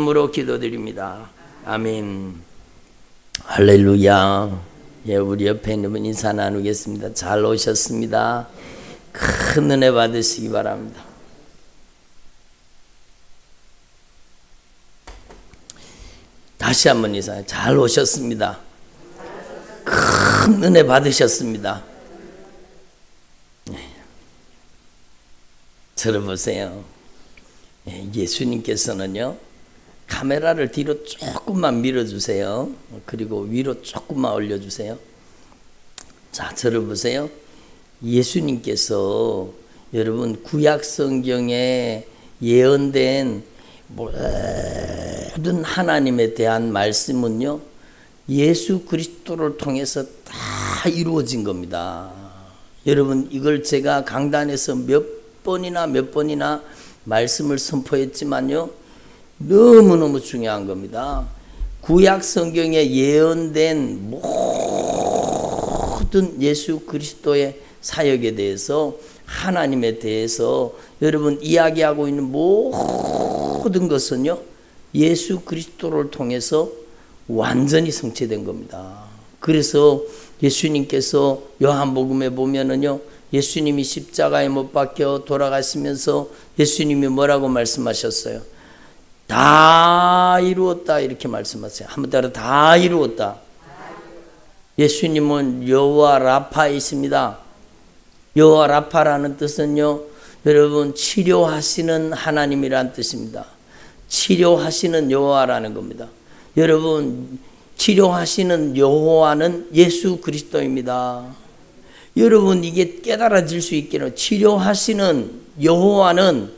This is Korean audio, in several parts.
으로 기도드립니다. 아멘. 할렐루야. 예, 우리 옆에 있는 분 인사 나누겠습니다. 잘 오셨습니다. 큰 은혜 받으시기 바랍니다. 다시 한번 인사. 잘 오셨습니다. 큰 은혜 받으셨습니다. 들어보세요. 예수님께서는요, 카메라를 뒤로 조금만 밀어주세요. 그리고 위로 조금만 올려주세요. 자, 들어보세요. 예수님께서 여러분 구약 성경에 예언된 모든 하나님에 대한 말씀은요, 예수 그리스도를 통해서 다 이루어진 겁니다. 여러분, 이걸 제가 강단에서 몇 번이나 말씀을 선포했지만요, 너무너무 중요한 겁니다. 구약 성경에 예언된 모든 예수 그리스도의 사역에 대해서, 하나님에 대해서 여러분 이야기하고 있는 모든 것은요, 예수 그리스도를 통해서 완전히 성취된 겁니다. 그래서 예수님께서 요한복음에 보면은요, 예수님이 십자가에 못 박혀 돌아가시면서 예수님이 뭐라고 말씀하셨어요? 다 이루었다, 이렇게 말씀하세요. 한번 따라, 다 이루었다. 예수님은 여호와 라파이십니다. 여호와 라파라는 뜻은요, 여러분 치료하시는 하나님이란 뜻입니다. 치료하시는 여호와라는 겁니다. 여러분, 치료하시는 여호와는 예수 그리스도입니다. 여러분, 이게 깨달아질 수 있기는, 치료하시는 여호와는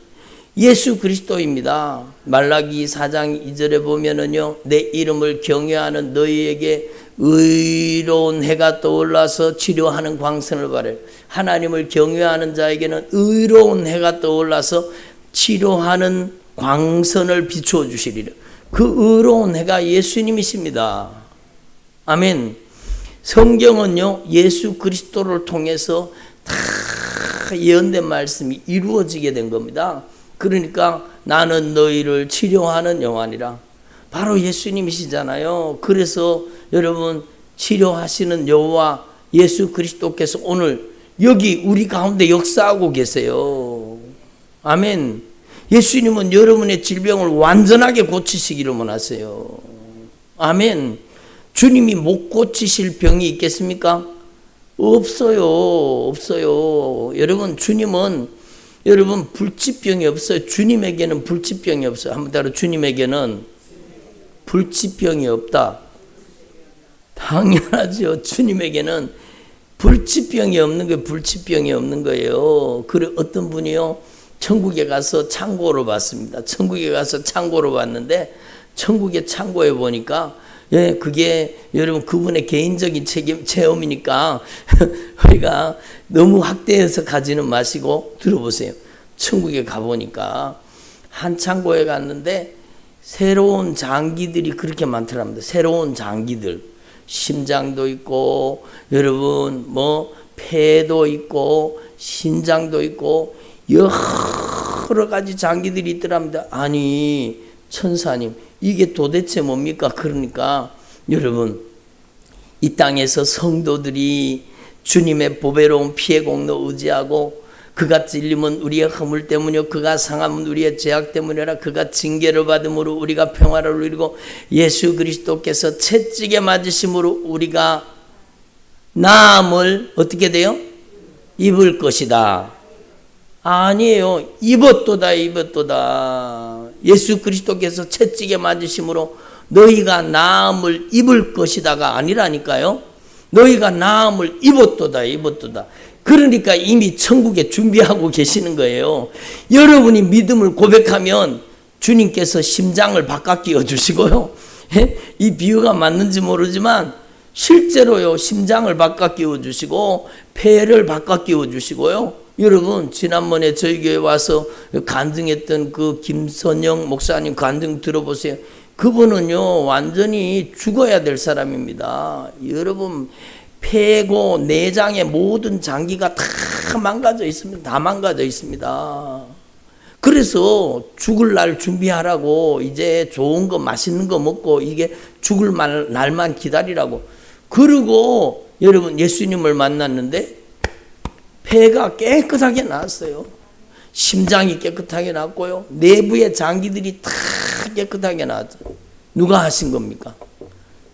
예수 그리스도입니다. 말라기 4장 2절에 보면은요, 내 이름을 경외하는 너희에게 의로운 해가 떠올라서 치료하는 광선을 발해. 하나님을 경외하는 자에게는 의로운 해가 떠올라서 치료하는 광선을 비추어 주시리라. 그 의로운 해가 예수님이십니다. 아멘. 성경은요, 예수 그리스도를 통해서 다 예언된 말씀이 이루어지게 된 겁니다. 그러니까 나는 너희를 치료하는 여호와니라. 바로 예수님이시잖아요. 그래서 여러분, 치료하시는 여호와 예수 그리스도께서 오늘 여기 우리 가운데 역사하고 계세요. 아멘. 예수님은 여러분의 질병을 완전하게 고치시기를 원하세요. 아멘. 주님이 못 고치실 병이 있겠습니까? 없어요. 없어요. 여러분, 주님은, 여러분, 불치병이 없어요. 주님에게는 불치병이 없어요. 한번 따라, 주님에게는 불치병이 없다. 당연하죠. 주님에게는 불치병이 없는 거예요. 불치병이 없는 거예요. 그래, 어떤 분이요, 천국에 가서 창고를 봤습니다. 천국에 가서 창고를 봤는데, 천국의 창고에 보니까, 예, 그게 여러분 그분의 개인적인 체험이니까 우리가 너무 확대해서 가지는 마시고 들어보세요. 천국에 가보니까 한 창고에 갔는데 새로운 장기들이 그렇게 많더랍니다. 새로운 장기들, 심장도 있고 여러분 뭐 폐도 있고 신장도 있고 여러 가지 장기들이 있더랍니다. 아니 천사님, 이게 도대체 뭡니까? 그러니까 여러분, 이 땅에서 성도들이 주님의 보배로운 피의 공로 의지하고, 그가 찔림은 우리의 허물 때문이요, 그가 상함은 우리의 죄악 때문이라. 그가 징계를 받음으로 우리가 평화를 누리고, 예수 그리스도께서 채찍에 맞으심으로 우리가 나음을 어떻게 돼요? 입을 것이다. 아니에요. 입었도다, 입었도다. 예수 그리스도께서 채찍에 맞으심으로 너희가 나음을 입을 것이다가 아니라니까요. 너희가 나음을 입었도다, 입었도다. 그러니까 이미 천국에 준비하고 계시는 거예요. 여러분이 믿음을 고백하면 주님께서 심장을 바꿔 끼워 주시고요. 이 비유가 맞는지 모르지만 실제로요, 심장을 바꿔 끼워 주시고 폐를 바꿔 끼워 주시고요. 여러분, 지난번에 저희 교회 와서 간증했던 그 김선영 목사님 간증 들어보세요. 그분은요, 완전히 죽어야 될 사람입니다. 여러분, 폐고 내장의 모든 장기가 다 망가져 있습니다. 다 망가져 있습니다. 그래서 죽을 날 준비하라고, 이제 좋은 거 맛있는 거 먹고 이게 죽을 날만 기다리라고. 그리고 여러분 예수님을 만났는데 폐가 깨끗하게 나왔어요. 심장이 깨끗하게 나왔고요. 내부의 장기들이 다 깨끗하게 나왔어요. 누가 하신 겁니까?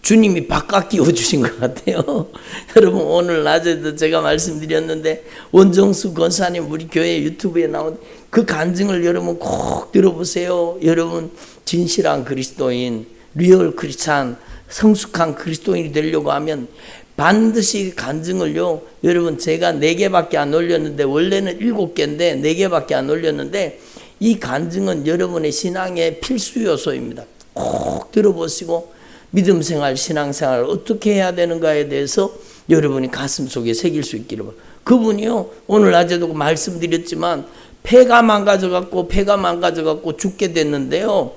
주님이 바깥 끼워주신 것 같아요. 여러분 오늘 낮에도 제가 말씀드렸는데 원정수 권사님 우리 교회 유튜브에 나온 그 간증을 여러분 꼭 들어보세요. 여러분 진실한 그리스도인, 리얼 크리스찬, 성숙한 그리스도인이 되려고 하면 반드시 간증을요. 여러분 제가 4개밖에 안 올렸는데, 원래는 7개인데 4개밖에 안 올렸는데, 이 간증은 여러분의 신앙의 필수 요소입니다. 꼭 들어보시고 믿음 생활, 신앙 생활 어떻게 해야 되는가에 대해서 여러분이 가슴 속에 새길 수 있기를 바랍니다. 그분이요, 오늘 낮에도 말씀드렸지만 폐가 망가져갖고 죽게 됐는데요.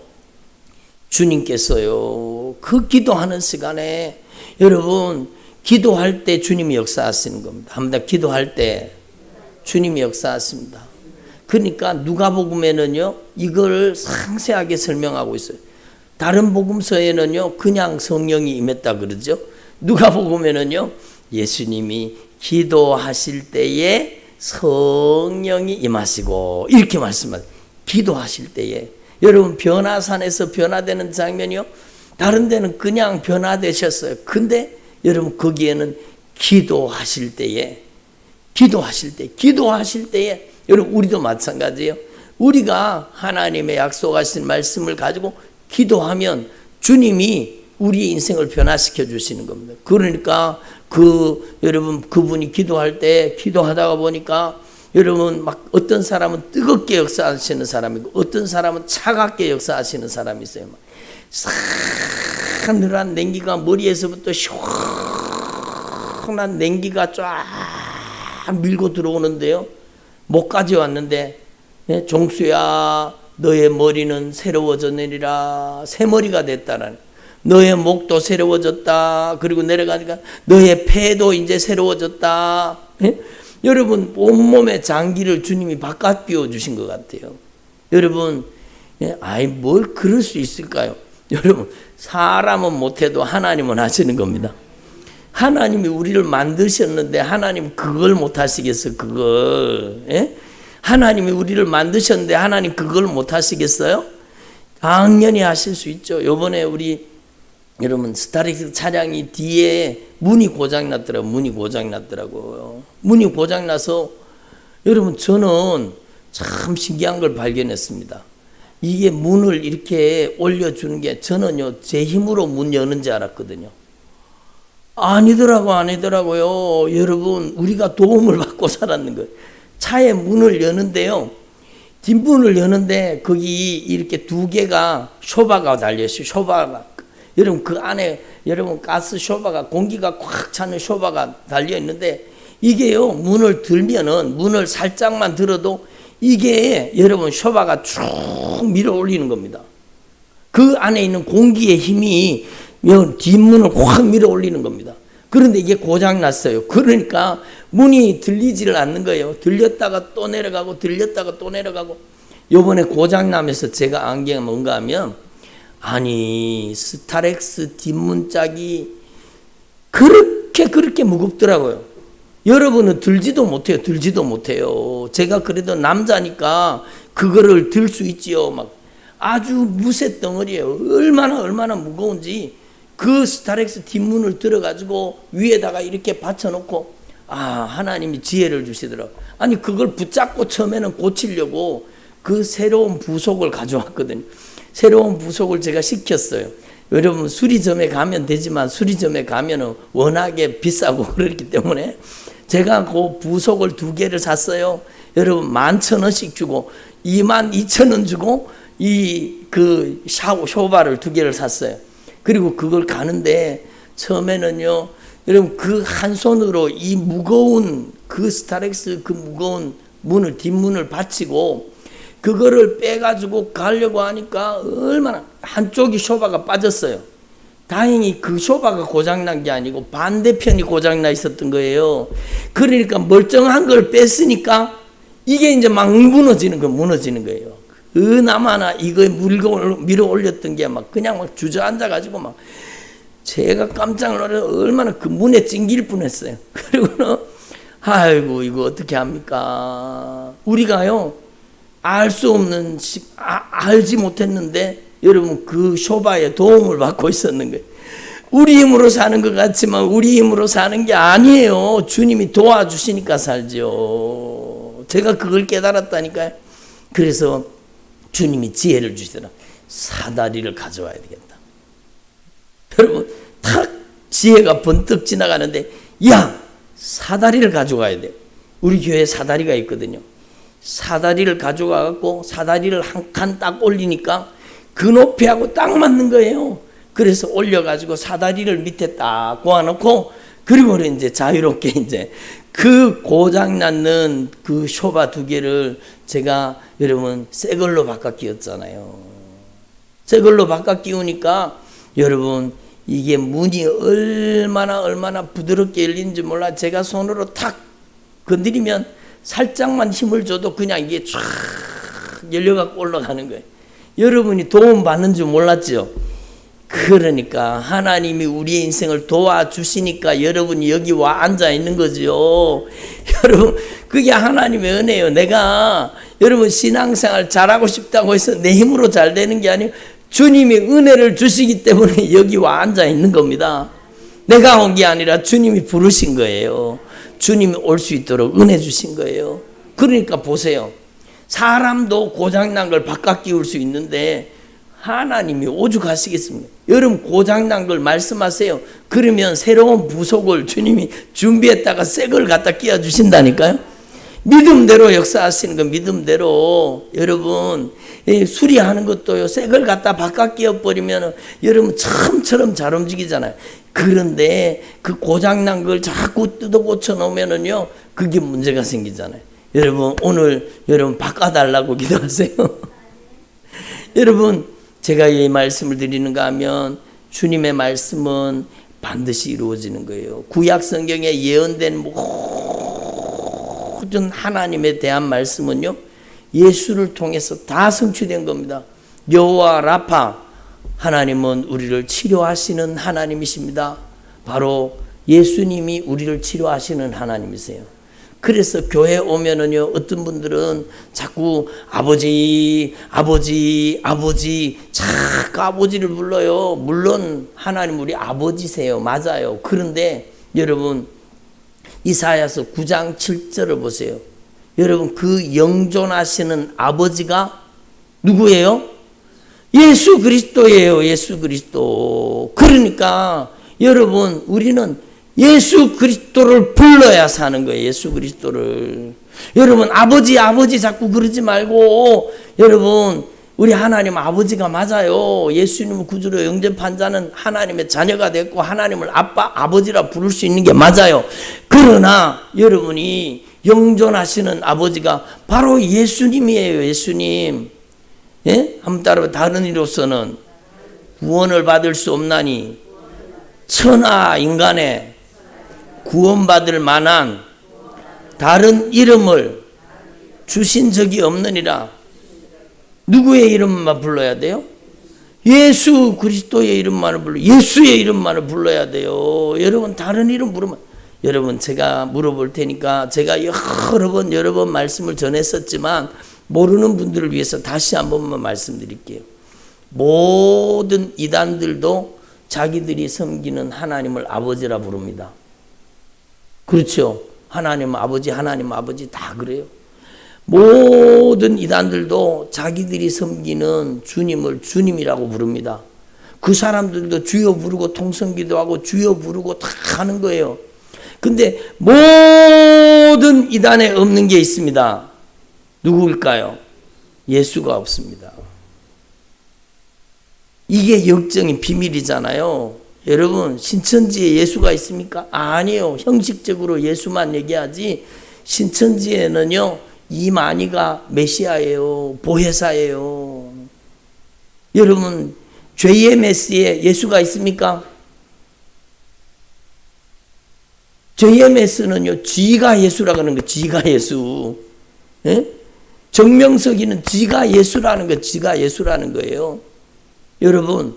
주님께서요, 그 기도하는 시간에 여러분 기도할 때 주님이 역사하시는 겁니다. 한번 더, 기도할 때 주님이 역사하십니다. 그러니까 누가복음에는요 이걸 상세하게 설명하고 있어요. 다른 복음서에는요 그냥 성령이 임했다 그러죠. 누가복음에는요 예수님이 기도하실 때에 성령이 임하시고 이렇게 말씀하세요. 기도하실 때에. 여러분 변화산에서 변화되는 장면이요, 다른 데는 그냥 변화되셨어요. 근데 여러분 거기에는 기도하실 때에 여러분 우리도 마찬가지예요. 우리가 하나님의 약속하신 말씀을 가지고 기도하면 주님이 우리 인생을 변화시켜 주시는 겁니다. 그러니까 여러분 그분이 기도할 때 기도하다가 보니까 여러분 막 어떤 사람은 뜨겁게 역사하시는 사람이고 어떤 사람은 차갑게 역사하시는 사람이 있어요. 싸늘한 냉기가 머리에서부터 시원한 냉기가 쫙 밀고 들어오는데요. 목까지 왔는데, 종수야 너의 머리는 새로워졌느니라, 새 머리가 됐다라는, 너의 목도 새로워졌다. 그리고 내려가니까 너의 폐도 이제 새로워졌다. 여러분 온몸의 장기를 주님이 바깥 끼워주신 것 같아요. 여러분 뭘 그럴 수 있을까요? 여러분 사람은 못해도 하나님은 하시는 겁니다. 하나님이 우리를 만드셨는데 하나님 그걸 못하시겠어요? 그걸 하나님이 우리를 만드셨는데 하나님 그걸 못하시겠어요? 당연히 하실 수 있죠. 요번에 우리 여러분 스타렉스 차량이 뒤에 문이 고장났더라고요. 문이 고장나서 여러분 저는 참 신기한 걸 발견했습니다. 이게 문을 이렇게 올려주는 게, 저는요 제 힘으로 문 여는 줄 알았거든요. 아니더라고요. 여러분 우리가 도움을 받고 살았는 거예요. 차의 문을 여는데요, 뒷문을 여는데 거기 이렇게 2개가 쇼바가 달려있어요. 쇼바가. 여러분 그 안에 여러분 가스 쇼바가, 공기가 꽉 차는 쇼바가 달려있는데, 이게요 문을 들면은, 문을 살짝만 들어도 이게 여러분 쇼바가 쭉 밀어 올리는 겁니다. 그 안에 있는 공기의 힘이 뒷문을 확 밀어 올리는 겁니다. 그런데 이게 고장 났어요. 그러니까 문이 들리지를 않는 거예요. 들렸다가 또 내려가고 요번에 고장 나면서 제가 안 게 뭔가 하면, 아니 스타렉스 뒷문짝이 그렇게 무겁더라고요. 여러분은 들지도 못해요. 제가 그래도 남자니까 그거를 들 수 있지요. 막 아주 무쇠 덩어리예요. 얼마나 무거운지. 그 스타렉스 뒷문을 들어가지고 위에다가 이렇게 받쳐놓고, 하나님이 지혜를 주시더라고요. 아니 그걸 붙잡고 처음에는 고치려고 그 새로운 부속을 가져왔거든요. 새로운 부속을 제가 시켰어요. 여러분 수리점에 가면 되지만 수리점에 가면은 워낙에 비싸고 그렇기 때문에 제가 그 부속을 2개를 샀어요. 여러분 11,000원씩 주고 22,000원 주고 그 쇼바를 2개를 샀어요. 그리고 그걸 가는데 처음에는요, 여러분 그 한 손으로 이 무거운 그 스타렉스 그 무거운 문을, 뒷문을 받치고 그거를 빼가지고 가려고 하니까 얼마나 한쪽이 쇼바가 빠졌어요. 다행히 그 쇼바가 고장난 게 아니고 반대편이 고장나 있었던 거예요. 그러니까 멀쩡한 걸 뺐으니까 이게 이제 막 무너지는 거예요. 그나마나 이거에 밀어 올렸던 게 막 그냥 막 주저앉아가지고 막 제가 깜짝 놀라서 얼마나 그 문에 찡길 뻔했어요. 그리고는 아이고 이거 어떻게 합니까? 우리가요 알 수 없는 알지 못했는데 여러분 그 쇼바의 도움을 받고 있었는 거예요. 우리 힘으로 사는 것 같지만 우리 힘으로 사는 게 아니에요. 주님이 도와주시니까 살죠. 제가 그걸 깨달았다니까요. 그래서 주님이 지혜를 주시더라. 사다리를 가져와야 되겠다. 여러분 탁 지혜가 번뜩 지나가는데 야 사다리를 가져가야 돼. 우리 교회에 사다리가 있거든요. 사다리를 가져가갖고 사다리를 한 칸 딱 올리니까 그 높이하고 딱 맞는 거예요. 그래서 올려가지고 사다리를 밑에 딱 고아놓고 그리고 이제 자유롭게 이제 그 고장났는 그 쇼바 2개를 제가 여러분 새 걸로 바꿔 끼웠잖아요. 새 걸로 바꿔 끼우니까 여러분 이게 문이 얼마나 부드럽게 열리는지 몰라. 제가 손으로 탁 건드리면 살짝만 힘을 줘도 그냥 이게 쫙 열려갖고 올라가는 거예요. 여러분이 도움 받는 줄 몰랐죠? 그러니까 하나님이 우리의 인생을 도와주시니까 여러분이 여기 와 앉아 있는 거죠. 여러분 그게 하나님의 은혜예요. 내가 여러분 신앙생활 잘하고 싶다고 해서 내 힘으로 잘 되는 게 아니에요. 주님이 은혜를 주시기 때문에 여기 와 앉아 있는 겁니다. 내가 온 게 아니라 주님이 부르신 거예요. 주님이 올 수 있도록 은혜 주신 거예요. 그러니까 보세요. 사람도 고장난 걸 바꿔 끼울 수 있는데 하나님이 오죽하시겠습니까? 여러분 고장난 걸 말씀하세요. 그러면 새로운 부속을 주님이 준비했다가 새 걸 갖다 끼워 주신다니까요. 믿음대로 역사하시는 거 믿음대로. 여러분 수리하는 것도요 새 걸 갖다 바꿔 끼워 버리면 여러분 처음처럼 잘 움직이잖아요. 그런데 그 고장난 걸 자꾸 뜯어 고쳐 놓으면은요 그게 문제가 생기잖아요. 여러분 오늘 여러분 바꿔달라고 기도하세요. 여러분 제가 이 말씀을 드리는가 하면 주님의 말씀은 반드시 이루어지는 거예요. 구약 성경에 예언된 모든 하나님에 대한 말씀은요 예수를 통해서 다 성취된 겁니다. 여호와 라파 하나님은 우리를 치료하시는 하나님이십니다. 바로 예수님이 우리를 치료하시는 하나님이세요. 그래서 교회 오면은요 어떤 분들은 자꾸 아버지 자꾸 아버지를 불러요. 물론 하나님 우리 아버지세요. 맞아요. 그런데 여러분 이사야서 9장 7절을 보세요. 여러분 그 영존하시는 아버지가 누구예요? 예수 그리스도예요. 예수 그리스도. 그러니까 여러분 우리는 예수 그리스도를 불러야 사는 거예요. 예수 그리스도를. 여러분 아버지 자꾸 그러지 말고 여러분 우리 하나님 아버지가 맞아요. 예수님을 구주로 영접한 자는 하나님의 자녀가 됐고 하나님을 아버지라 부를 수 있는 게 맞아요. 그러나 여러분이 영존하시는 아버지가 바로 예수님이에요. 예수님. 예? 한번 따라봐. 다른 이로서는 구원을 받을 수 없나니 천하 인간의 구원받을 만한 다른 이름을 주신 적이 없느니라. 누구의 이름만 불러야 돼요? 예수 그리스도의 이름만을 예수의 이름만을 불러야 돼요. 여러분 다른 이름 부르면 여러분 제가 물어볼 테니까 제가 여러 번 말씀을 전했었지만 모르는 분들을 위해서 다시 한 번만 말씀드릴게요. 모든 이단들도 자기들이 섬기는 하나님을 아버지라 부릅니다. 그렇죠? 하나님 아버지 다 그래요. 모든 이단들도 자기들이 섬기는 주님을 주님이라고 부릅니다. 그 사람들도 주여 부르고 통성기도 하고 주여 부르고 다 하는 거예요. 근데 모든 이단에 없는 게 있습니다. 누구일까요? 예수가 없습니다. 이게 역정인 비밀이잖아요. 여러분 신천지에 예수가 있습니까? 아니에요. 형식적으로 예수만 얘기하지 신천지에는요 이만희가 메시아예요. 보혜사예요. 여러분 JMS에 예수가 있습니까? JMS는요 G가 예수라고 하는 거예요. G가 예수. 예? 정명석이는 지가 예수라는 거, 지가 예수라는 거예요. 여러분,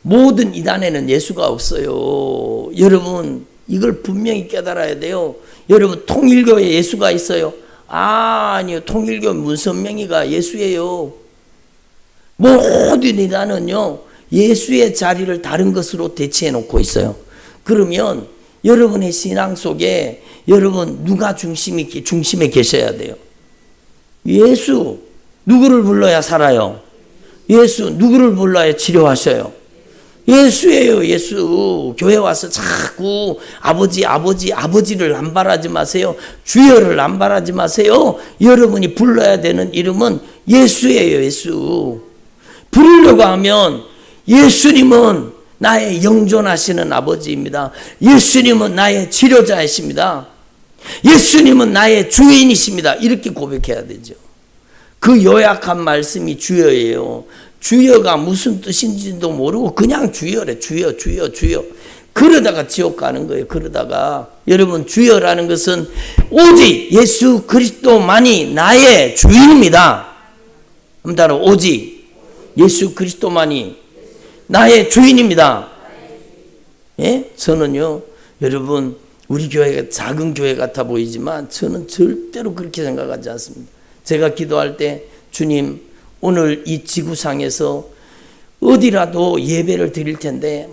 모든 이단에는 예수가 없어요. 여러분, 이걸 분명히 깨달아야 돼요. 여러분, 통일교에 예수가 있어요? 아니요. 통일교 문선명이가 예수예요. 모든 이단은요, 예수의 자리를 다른 것으로 대체해 놓고 있어요. 그러면 여러분의 신앙 속에 여러분 누가 중심에 계셔야 돼요? 예수. 누구를 불러야 살아요? 예수. 누구를 불러야 치료하셔요? 예수예요, 예수. 교회 와서 자꾸 아버지를 남발하지 마세요. 주여를 남발하지 마세요. 여러분이 불러야 되는 이름은 예수예요, 예수. 부르려고 하면 예수님은 나의 영존하시는 아버지입니다. 예수님은 나의 치료자이십니다. 예수님은 나의 주인이십니다. 이렇게 고백해야 되죠. 그 요약한 말씀이 주여예요. 주여가 무슨 뜻인지도 모르고 그냥 주여래. 주여. 그러다가 지옥 가는 거예요. 그러다가 여러분, 주여라는 것은 오직 예수 그리스도만이 나의 주인입니다. 따라 오직 예수 그리스도만이 나의 주인입니다. 예? 저는요, 여러분, 우리 교회가 작은 교회 같아 보이지만 저는 절대로 그렇게 생각하지 않습니다. 제가 기도할 때, 주님, 오늘 이 지구상에서 어디라도 예배를 드릴 텐데,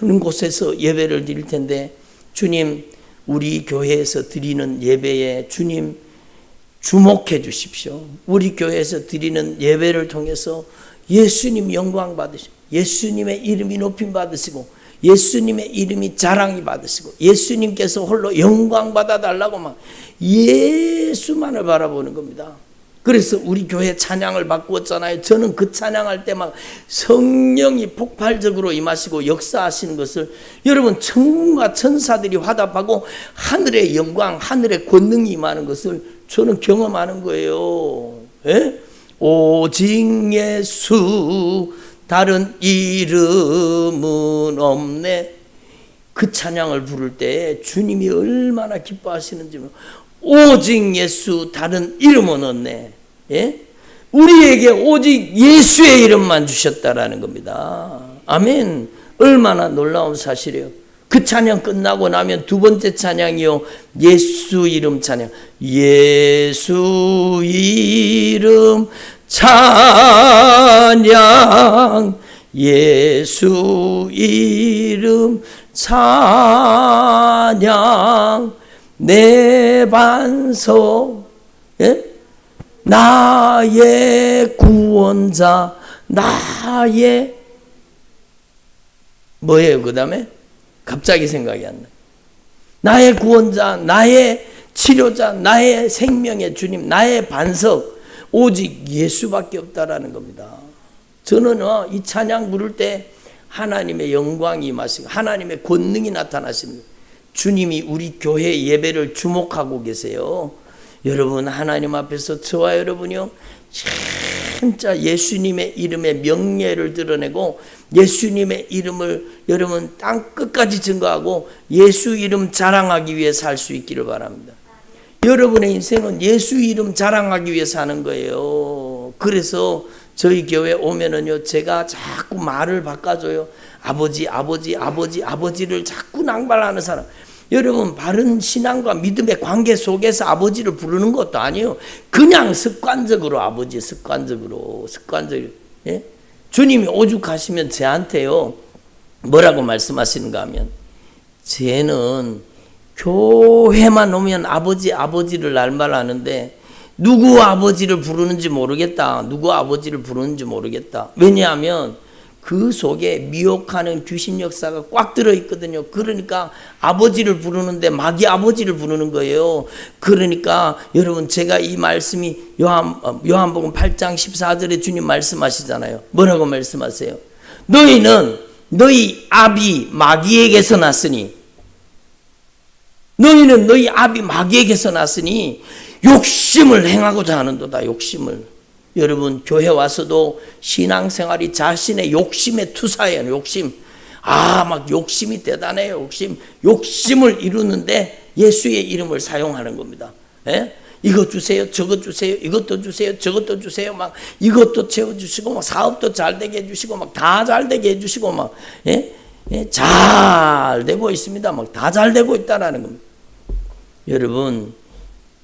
많은 곳에서 예배를 드릴 텐데, 주님, 우리 교회에서 드리는 예배에 주님 주목해 주십시오. 우리 교회에서 드리는 예배를 통해서 예수님 영광 받으시고, 예수님의 이름이 높임 받으시고, 예수님의 이름이 자랑이 받으시고, 예수님께서 홀로 영광 받아달라고 막 예수만을 바라보는 겁니다. 그래서 우리 교회 찬양을 바꾸었잖아요. 저는 그 찬양할 때 막 성령이 폭발적으로 임하시고 역사하시는 것을 여러분, 천군과 천사들이 화답하고 하늘의 영광, 하늘의 권능이 임하는 것을 저는 경험하는 거예요. 예? 오직 예수 다른 이름은 없네. 그 찬양을 부를 때 주님이 얼마나 기뻐하시는지, 오직 예수 다른 이름은 없네. 예? 우리에게 오직 예수의 이름만 주셨다라는 겁니다. 아멘. 얼마나 놀라운 사실이에요. 그 찬양 끝나고 나면 두 번째 찬양이요, 예수 이름 찬양. 예수 이름 찬양, 예수 이름 찬양, 내 반석, 예? 나의 구원자, 나의 뭐예요? 그 다음에 갑자기 생각이 안 나요. 나의 구원자, 나의 치료자, 나의 생명의 주님, 나의 반석, 오직 예수밖에 없다라는 겁니다. 저는 이 찬양 부를 때 하나님의 영광이 임하시고 하나님의 권능이 나타나시는 거예요. 주님이 우리 교회 예배를 주목하고 계세요. 여러분, 하나님 앞에서 저와 여러분이요, 진짜 예수님의 이름의 명예를 드러내고 예수님의 이름을 여러분 땅 끝까지 증거하고 예수 이름 자랑하기 위해 살 수 있기를 바랍니다. 여러분의 인생은 예수 이름 자랑하기 위해 사는 거예요. 그래서 저희 교회 오면은요, 제가 자꾸 말을 바꿔줘요. 아버지를 자꾸 낭발하는 사람. 여러분, 바른 신앙과 믿음의 관계 속에서 아버지를 부르는 것도 아니에요. 그냥 습관적으로 아버지, 습관적으로. 예? 주님이 오죽하시면 저한테요, 뭐라고 말씀하시는가 하면, 쟤는 교회만 오면 아버지를 날말하는데 누구 아버지를 부르는지 모르겠다. 왜냐하면 그 속에 미혹하는 귀신 역사가 꽉 들어있거든요. 그러니까 아버지를 부르는데 마귀 아버지를 부르는 거예요. 그러니까 여러분, 제가 이 말씀이 요한복음 8장 14절에 주님 말씀하시잖아요. 뭐라고 말씀하세요? 너희는 너희 아비 마귀에게서 났으니, 너희는 너희 아비 마귀에게서 났으니 욕심을 행하고자 하는도다. 욕심을. 여러분, 교회 와서도 신앙생활이 자신의 욕심에 투사해요. 욕심. 막 욕심이 대단해요. 욕심을 이루는데 예수의 이름을 사용하는 겁니다. 예? 이것 주세요, 저것 주세요, 이것도 주세요, 저것도 주세요. 막 이것도 채워주시고, 막 사업도 잘 되게 해주시고, 막 다 잘 되게 해주시고, 막 잘 되고 있습니다. 막 다 잘 되고 있다라는 겁니다. 여러분,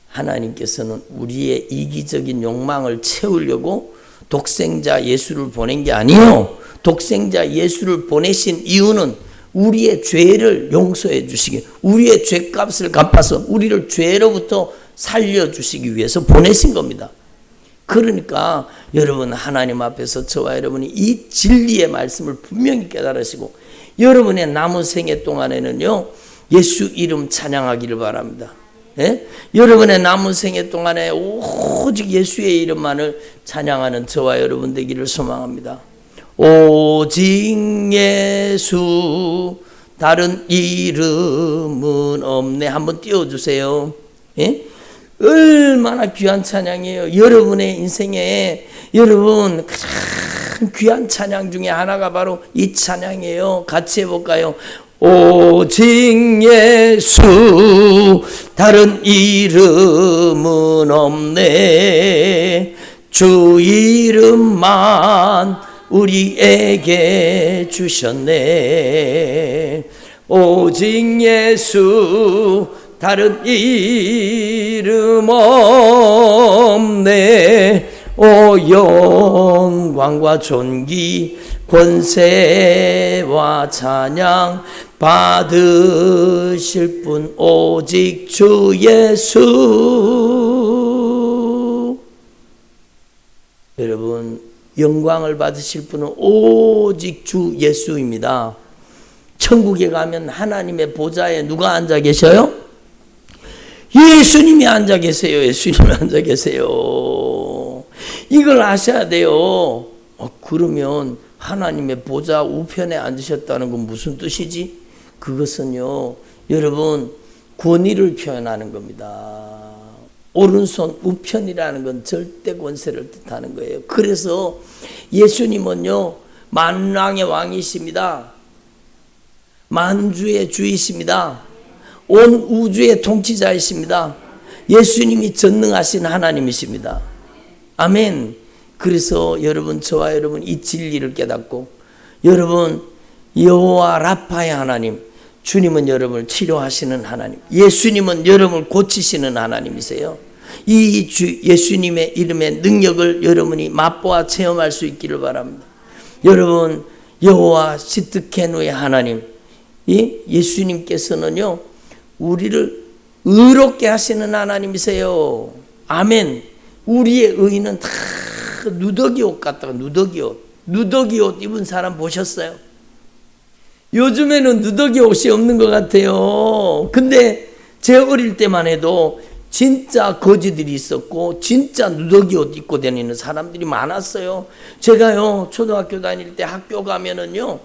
하나님께서는 우리의 이기적인 욕망을 채우려고 독생자 예수를 보낸 게 아니에요. 독생자 예수를 보내신 이유는 우리의 죄를 용서해 주시기, 우리의 죄값을 갚아서 우리를 죄로부터 살려주시기 위해서 보내신 겁니다. 그러니까 여러분, 하나님 앞에서 저와 여러분이 이 진리의 말씀을 분명히 깨달으시고 여러분의 남은 생애 동안에는요, 예수 이름 찬양하기를 바랍니다. 여러분의 남은 생애 동안에 오직 예수의 이름만을 찬양하는 저와 여러분 되기를 소망합니다. 오직 예수, 다른 이름은 없네. 한번 띄워주세요. 얼마나 귀한 찬양이에요. 여러분의 인생에 여러분 가장 귀한 찬양 중에 하나가 바로 이 찬양이에요. 같이 해볼까요? 오직 예수, 다른 이름은 없네. 주 이름만 우리에게 주셨네. 오직 예수, 다른 이름 없네. 오 영광과 존귀 권세와 찬양 받으실 분 오직 주 예수. 여러분, 영광을 받으실 분은 오직 주 예수입니다. 천국에 가면 하나님의 보좌에 누가 앉아 계셔요? 예수님이 앉아 계세요. 예수님이 앉아 계세요. 이걸 아셔야 돼요. 그러면 하나님의 보좌 우편에 앉으셨다는 건 무슨 뜻이지? 그것은요, 여러분, 권위를 표현하는 겁니다. 오른손 우편이라는 건 절대 권세를 뜻하는 거예요. 그래서 예수님은요, 만왕의 왕이십니다. 만주의 주이십니다. 온 우주의 통치자이십니다. 예수님이 전능하신 하나님이십니다. 아멘. 그래서 여러분, 저와 여러분 이 진리를 깨닫고, 여러분, 여호와 라파의 하나님, 주님은 여러분을 치료하시는 하나님, 예수님은 여러분을 고치시는 하나님이세요. 이 예수님의 이름의 능력을 여러분이 맛보아 체험할 수 있기를 바랍니다. 여러분, 여호와 시트케누의 하나님, 예수님께서는요, 우리를 의롭게 하시는 하나님이세요. 아멘. 우리의 의는 다 누더기 옷 같다가 누더기 옷 입은 사람 보셨어요? 요즘에는 누더기 옷이 없는 것 같아요. 근데 제 어릴 때만 해도 진짜 거지들이 있었고 진짜 누더기 옷 입고 다니는 사람들이 많았어요. 제가요, 초등학교 다닐 때 학교 가면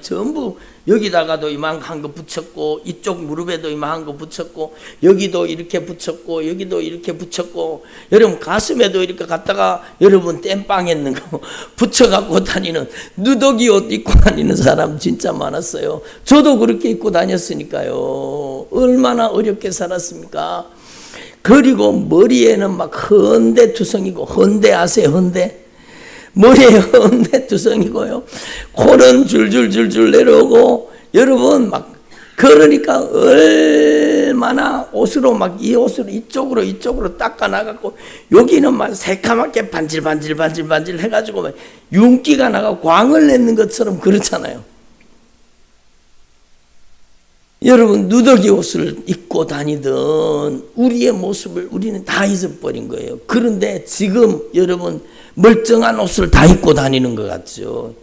전부 여기다가도 이만한 거 붙였고, 이쪽 무릎에도 이만한 거 붙였고, 여기도 이렇게 붙였고, 여기도 이렇게 붙였고, 여러분 가슴에도 이렇게 갖다가 여러분 땜빵 했는 거 붙여갖고 다니는 누더기 옷 입고 다니는 사람 진짜 많았어요. 저도 그렇게 입고 다녔으니까요. 얼마나 어렵게 살았습니까? 그리고 머리에는 막 헌대투성이고, 헌대 아세요? 헌대? 머리에 헌대투성이고요. 코는 줄줄줄줄 내려오고, 여러분 막 그러니까 얼마나 옷으로 막 이 옷으로 이쪽으로 닦아 나갔고, 여기는 막 새카맣게 반질반질 해가지고 막 윤기가 나가 광을 내는 것처럼 그렇잖아요. 여러분, 누더기 옷을 입고 다니던 우리의 모습을 우리는 다 잊어버린 거예요. 그런데 지금 여러분, 멀쩡한 옷을 다 입고 다니는 것 같죠.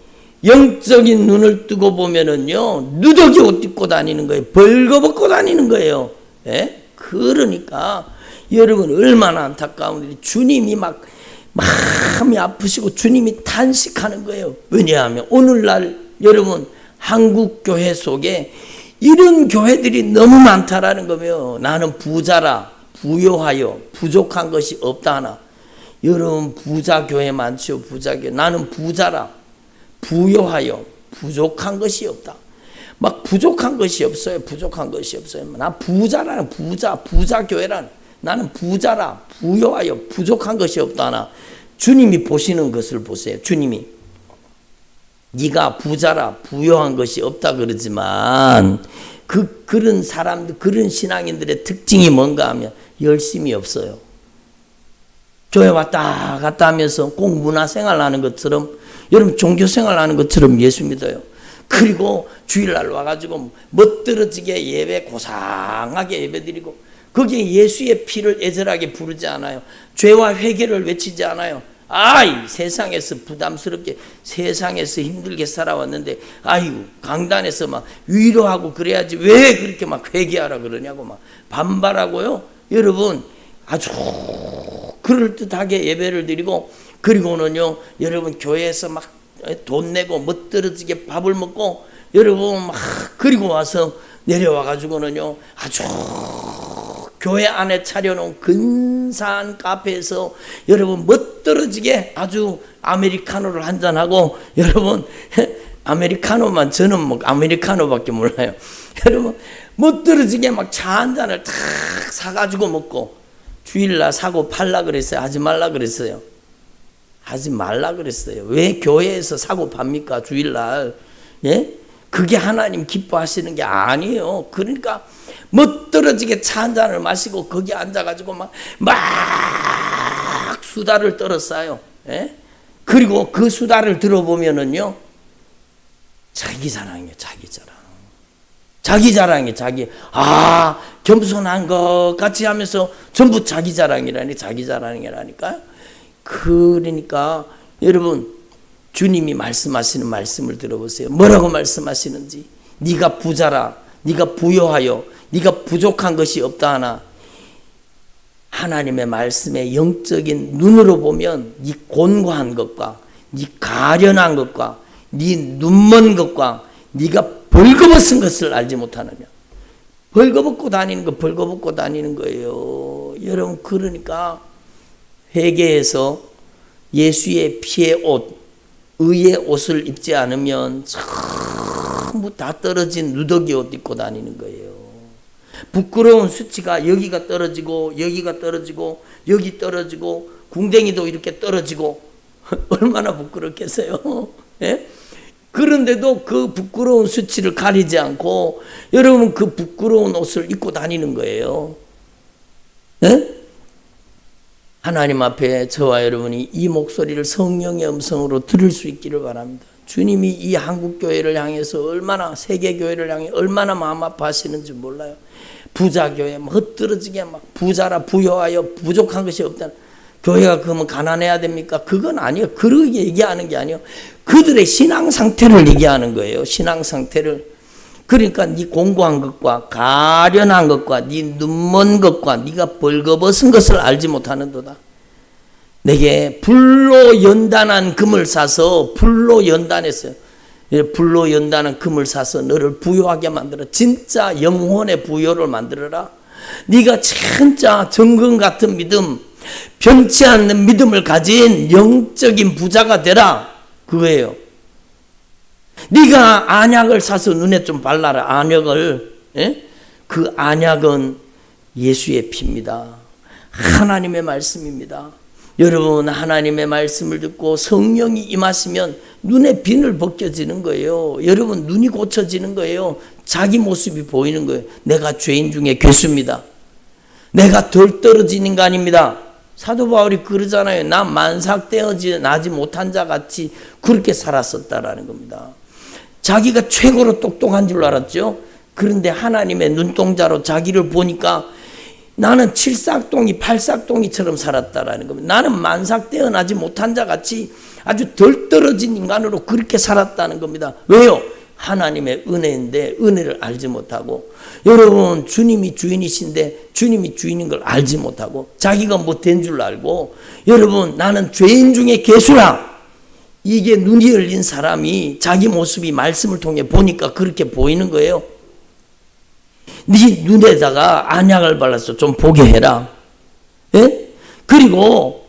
영적인 눈을 뜨고 보면은요, 누더기 옷 입고 다니는 거예요. 벌거벗고 다니는 거예요. 예? 그러니까 여러분, 얼마나 안타까운 일이, 주님이 막 마음이 아프시고 주님이 탄식하는 거예요. 왜냐하면 오늘날 여러분, 한국 교회 속에 이런 교회들이 너무 많다라는 거며, 나는 부자라, 부요하여 부족한 것이 없다 하나. 여러분, 부자 교회 많죠. 부자 교회. 나는 부자라, 부요하여 부족한 것이 없다. 막 부족한 것이 없어요. 부족한 것이 없어요. 나 부자라는 부자 교회라는. 나는 부자라, 부여하여 부족한 것이 없다 하나. 주님이 보시는 것을 보세요. 주님이 네가 부자라 부여한 것이 없다 그러지만 그런 사람들, 그런 신앙인들의 특징이 뭔가 하면 열심이 없어요. 교회 왔다 갔다 하면서 꼭 문화생활 하는 것처럼, 여러분 종교생활 하는 것처럼 예수 믿어요. 그리고 주일날 와가지고 멋들어지게 예배, 고상하게 예배드리고, 거기에 예수의 피를 애절하게 부르지 않아요. 죄와 회개를 외치지 않아요. 아이, 세상에서 부담스럽게, 세상에서 힘들게 살아왔는데, 아이고, 강단에서 막 위로하고 그래야지 왜 그렇게 막 회개하라 그러냐고 막 반발하고요. 여러분, 아주 그럴듯하게 예배를 드리고, 그리고는요, 여러분 교회에서 막 돈 내고 멋들어지게 밥을 먹고, 여러분 막 그리고 와서 내려와가지고는요, 아주 교회 안에 차려놓은 근사한 카페에서 여러분 멋들어지게 아주 아메리카노를 한잔하고, 여러분 아메리카노만, 저는 뭐 아메리카노밖에 몰라요. 여러분 멋들어지게 막 차 한 잔을 탁 사가지고 먹고, 주일날 사고 팔라 그랬어요? 하지 말라 그랬어요? 하지 말라 그랬어요. 왜 교회에서 사고 팝니까? 주일날. 예? 그게 하나님 기뻐하시는 게 아니에요. 그러니까 멋들어지게 차 한 잔을 마시고 거기 앉아가지고 막 수다를 떨었어요. 예? 그리고 그 수다를 들어보면은요, 자기 자랑이에요. 자기 자랑. 자기 자랑이 겸손한 것 같이 하면서 전부 자기 자랑이라니까요. 그러니까 여러분, 주님이 말씀하시는 말씀을 들어보세요. 뭐라고 말씀하시는지. 네가 부자라, 네가 부여하여 네가 부족한 것이 없다 하나. 하나님의 말씀에 영적인 눈으로 보면 네 곤고한 것과 네 가련한 것과 네 눈먼 것과 네가 벌거벗은 것을 알지 못하느냐. 벌거벗고 다니는 거예요. 여러분, 그러니까 회개해서 예수의 피의 옷, 의의 옷을 입지 않으면 전부 다 떨어진 누더기 옷 입고 다니는 거예요. 부끄러운 수치가 여기가 떨어지고 여기가 떨어지고 여기 떨어지고 궁뎅이도 이렇게 떨어지고 얼마나 부끄럽겠어요. 예? 그런데도 그 부끄러운 수치를 가리지 않고 여러분 그 부끄러운 옷을 입고 다니는 거예요. 예? 하나님 앞에 저와 여러분이 이 목소리를 성령의 음성으로 들을 수 있기를 바랍니다. 주님이 이 한국교회를 향해서 얼마나, 세계교회를 향해 얼마나 마음 아파하시는지 몰라요. 부자교회 헛들어지게 막 부자라 부여하여 부족한 것이 없다. 교회가 그러면 가난해야 됩니까? 그건 아니에요. 그렇게 얘기하는 게 아니에요. 그들의 신앙 상태를 얘기하는 거예요. 신앙 상태를. 그러니까 네 공고한 것과 가련한 것과 네 눈먼 것과 네가 벌거벗은 것을 알지 못하는도다. 내게 불로 연단한 금을 사서, 불로 연단했어요. 불로 연단한 금을 사서 너를 부유하게 만들어. 진짜 영혼의 부여를 만들어라. 네가 진짜 정금 같은 믿음, 변치 않는 믿음을 가진 영적인 부자가 되라. 그거예요. 네가 안약을 사서 눈에 좀 발라라. 안약을. 예? 그 안약은 예수의 피입니다. 하나님의 말씀입니다. 여러분, 하나님의 말씀을 듣고 성령이 임하시면 눈의 비늘 벗겨지는 거예요. 여러분, 눈이 고쳐지는 거예요. 자기 모습이 보이는 거예요. 내가 죄인 중에 괴수입니다. 내가 덜 떨어진 인간입니다. 사도 바울이 그러잖아요. 나 만삭되어지 나지 못한 자 같이 그렇게 살았었다라는 겁니다. 자기가 최고로 똑똑한 줄 알았죠. 그런데 하나님의 눈동자로 자기를 보니까 나는 칠삭동이 팔삭동이처럼 살았다라는 겁니다. 나는 만삭되어나지 못한 자 같이 아주 덜 떨어진 인간으로 그렇게 살았다는 겁니다. 왜요? 하나님의 은혜인데 은혜를 알지 못하고, 여러분 주님이 주인이신데 주님이 주인인 걸 알지 못하고 자기가 못된 줄 알고, 여러분 나는 죄인 중에 괴수라. 이게 눈이 열린 사람이 자기 모습이 말씀을 통해 보니까 그렇게 보이는 거예요. 네 눈에다가 안약을 발라서 좀 보게 해라. 예? 그리고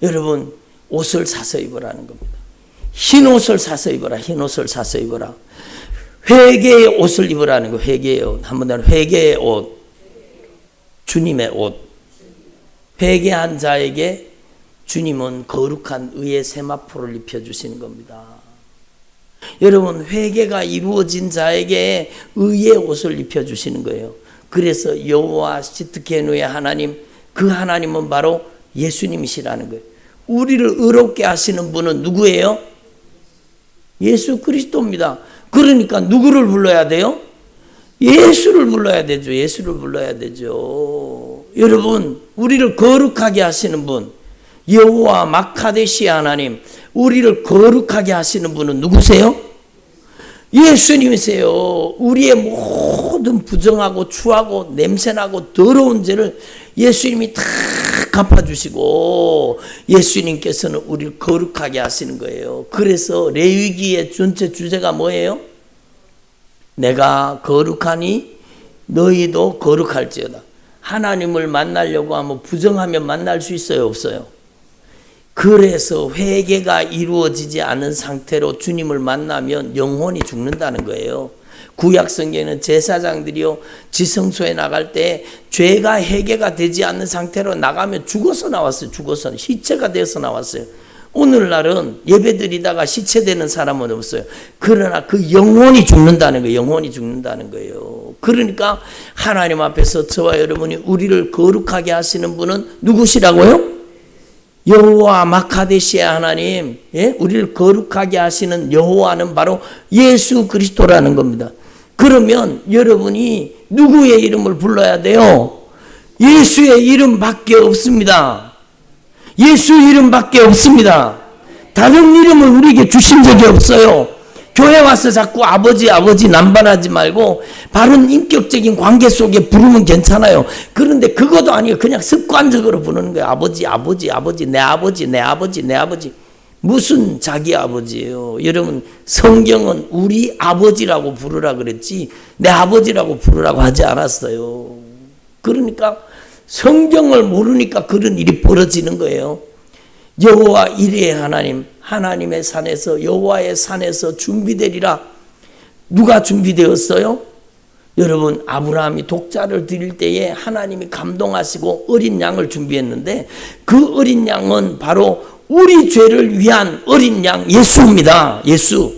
여러분 옷을 사서 입으라는 겁니다. 흰 옷을 사서 입어라. 흰 옷을 사서 입어라. 회개의 옷을 입으라는 거. 회개의 옷. 한번 더 회개의 옷. 주님의 옷. 회개한 자에게 주님은 거룩한 의의 세마포를 입혀주시는 겁니다. 여러분, 회개가 이루어진 자에게 의의 옷을 입혀주시는 거예요. 그래서 여호와 시트케누의 하나님, 그 하나님은 바로 예수님이시라는 거예요. 우리를 의롭게 하시는 분은 누구예요? 예수 그리스도입니다. 그러니까 누구를 불러야 돼요? 예수를 불러야 되죠. 예수를 불러야 되죠. 여러분, 우리를 거룩하게 하시는 분, 여호와 마카데시 하나님, 우리를 거룩하게 하시는 분은 누구세요? 예수님이세요. 우리의 모든 부정하고 추하고 냄새나고 더러운 죄를 예수님이 다 갚아주시고 예수님께서는 우리를 거룩하게 하시는 거예요. 그래서 레위기의 전체 주제가 뭐예요? 내가 거룩하니 너희도 거룩할지어다. 하나님을 만나려고 하면 부정하면 만날 수 있어요? 없어요? 그래서 회개가 이루어지지 않은 상태로 주님을 만나면 영혼이 죽는다는 거예요. 구약 성경에는 제사장들이요, 지성소에 나갈 때 죄가 해결가 되지 않는 상태로 나가면 죽어서 나왔어요. 죽어서 시체가 돼서 나왔어요. 오늘날은 예배드리다가 시체되는 사람은 없어요. 그러나 그 영혼이 죽는다는 거예요. 영혼이 죽는다는 거예요. 그러니까 하나님 앞에서 저와 여러분이 우리를 거룩하게 하시는 분은 누구시라고요? 여호와 마카데시의 하나님, 예? 우리를 거룩하게 하시는 여호와는 바로 예수 그리스도라는 겁니다. 그러면 여러분이 누구의 이름을 불러야 돼요? 예수의 이름밖에 없습니다. 예수 이름밖에 없습니다. 다른 이름을 우리에게 주신 적이 없어요. 교회 와서 자꾸 아버지 남발하지 말고 바른 인격적인 관계 속에 부르면 괜찮아요. 그런데 그것도 아니에요. 그냥 습관적으로 부르는 거예요. 아버지, 내 아버지. 무슨 자기 아버지예요? 여러분, 성경은 우리 아버지라고 부르라 그랬지 내 아버지라고 부르라고 하지 않았어요. 그러니까 성경을 모르니까 그런 일이 벌어지는 거예요. 여호와 이레의 하나님, 하나님의 산에서, 여호와의 산에서 준비되리라. 누가 준비되었어요? 여러분, 아브라함이 독자를 드릴 때에 하나님이 감동하시고 어린 양을 준비했는데 그 어린 양은 바로 우리 죄를 위한 어린 양 예수입니다. 예수.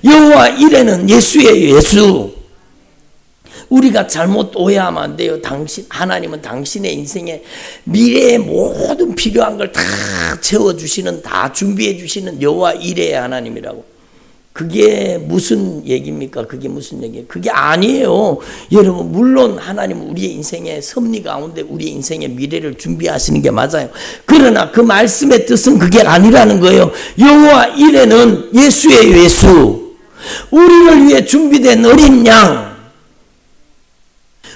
여호와 이레는 예수예요. 예수. 우리가 잘못 오해하면 안 돼요. 하나님은 당신의 인생에 미래의 모든 필요한 걸 다 채워주시는, 다 준비해주시는 여호와 이레의 하나님이라고. 그게 무슨 얘기입니까? 그게 무슨 얘기예요? 그게 아니에요. 여러분, 물론 하나님은 우리의 인생의 섭리 가운데 우리의 인생의 미래를 준비하시는 게 맞아요. 그러나 그 말씀의 뜻은 그게 아니라는 거예요. 여호와 이레는 예수예요. 예수. 우리를 위해 준비된 어린 양,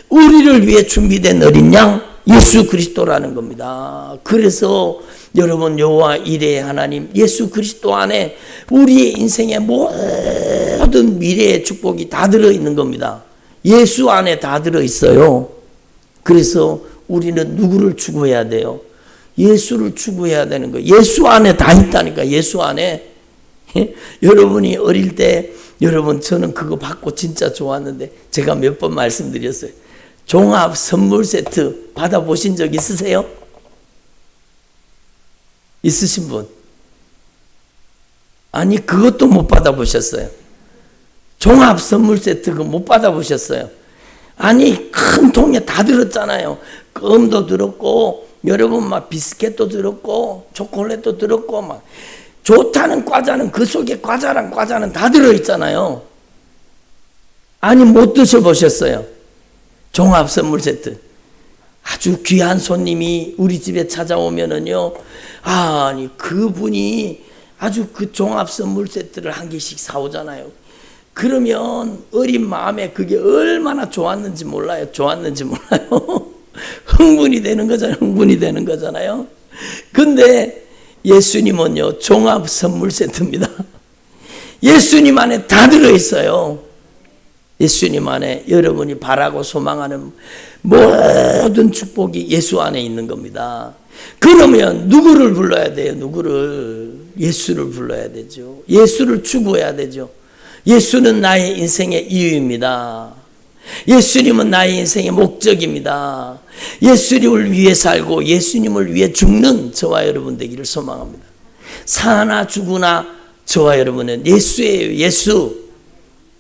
우리를 위해 준비된 어린 양 예수 그리스도라는 겁니다. 그래서 여러분, 여호와 이레의 하나님 예수 그리스도 안에 우리의 인생의 모든 미래의 축복이 다 들어있는 겁니다. 예수 안에 다 들어있어요. 그래서 우리는 누구를 추구해야 돼요? 예수를 추구해야 되는 거예요. 예수 안에 다 있다니까. 예수 안에. 여러분이 어릴 때, 여러분, 저는 그거 받고 진짜 좋았는데 제가 몇 번 말씀드렸어요. 종합 선물 세트 받아보신 적 있으세요? 있으신 분? 아니, 그것도 못 받아보셨어요. 종합 선물 세트 그거 못 받아보셨어요. 아니, 큰 통에 다 들었잖아요. 껌도 들었고, 여러분 막 비스켓도 들었고, 초콜릿도 들었고, 막 좋다는 과자는 그 속에 과자는 다 들어있잖아요. 아니, 못 드셔보셨어요? 종합 선물 세트. 아주 귀한 손님이 우리 집에 찾아오면은요, 아니, 그분이 아주 그 종합 선물 세트를 한 개씩 사오잖아요. 그러면 어린 마음에 그게 얼마나 좋았는지 몰라요. 흥분이 되는 거잖아요. 근데 예수님은요, 종합 선물 세트입니다. 예수님 안에 다 들어있어요. 예수님 안에 여러분이 바라고 소망하는 모든 축복이 예수 안에 있는 겁니다. 그러면 누구를 불러야 돼요? 예수를 불러야 되죠. 예수를 추구해야 되죠. 예수는 나의 인생의 이유입니다. 예수님은 나의 인생의 목적입니다. 예수님을 위해 살고 예수님을 위해 죽는 저와 여러분 되기를 소망합니다. 사나 죽으나 저와 여러분은 예수예요. 예수.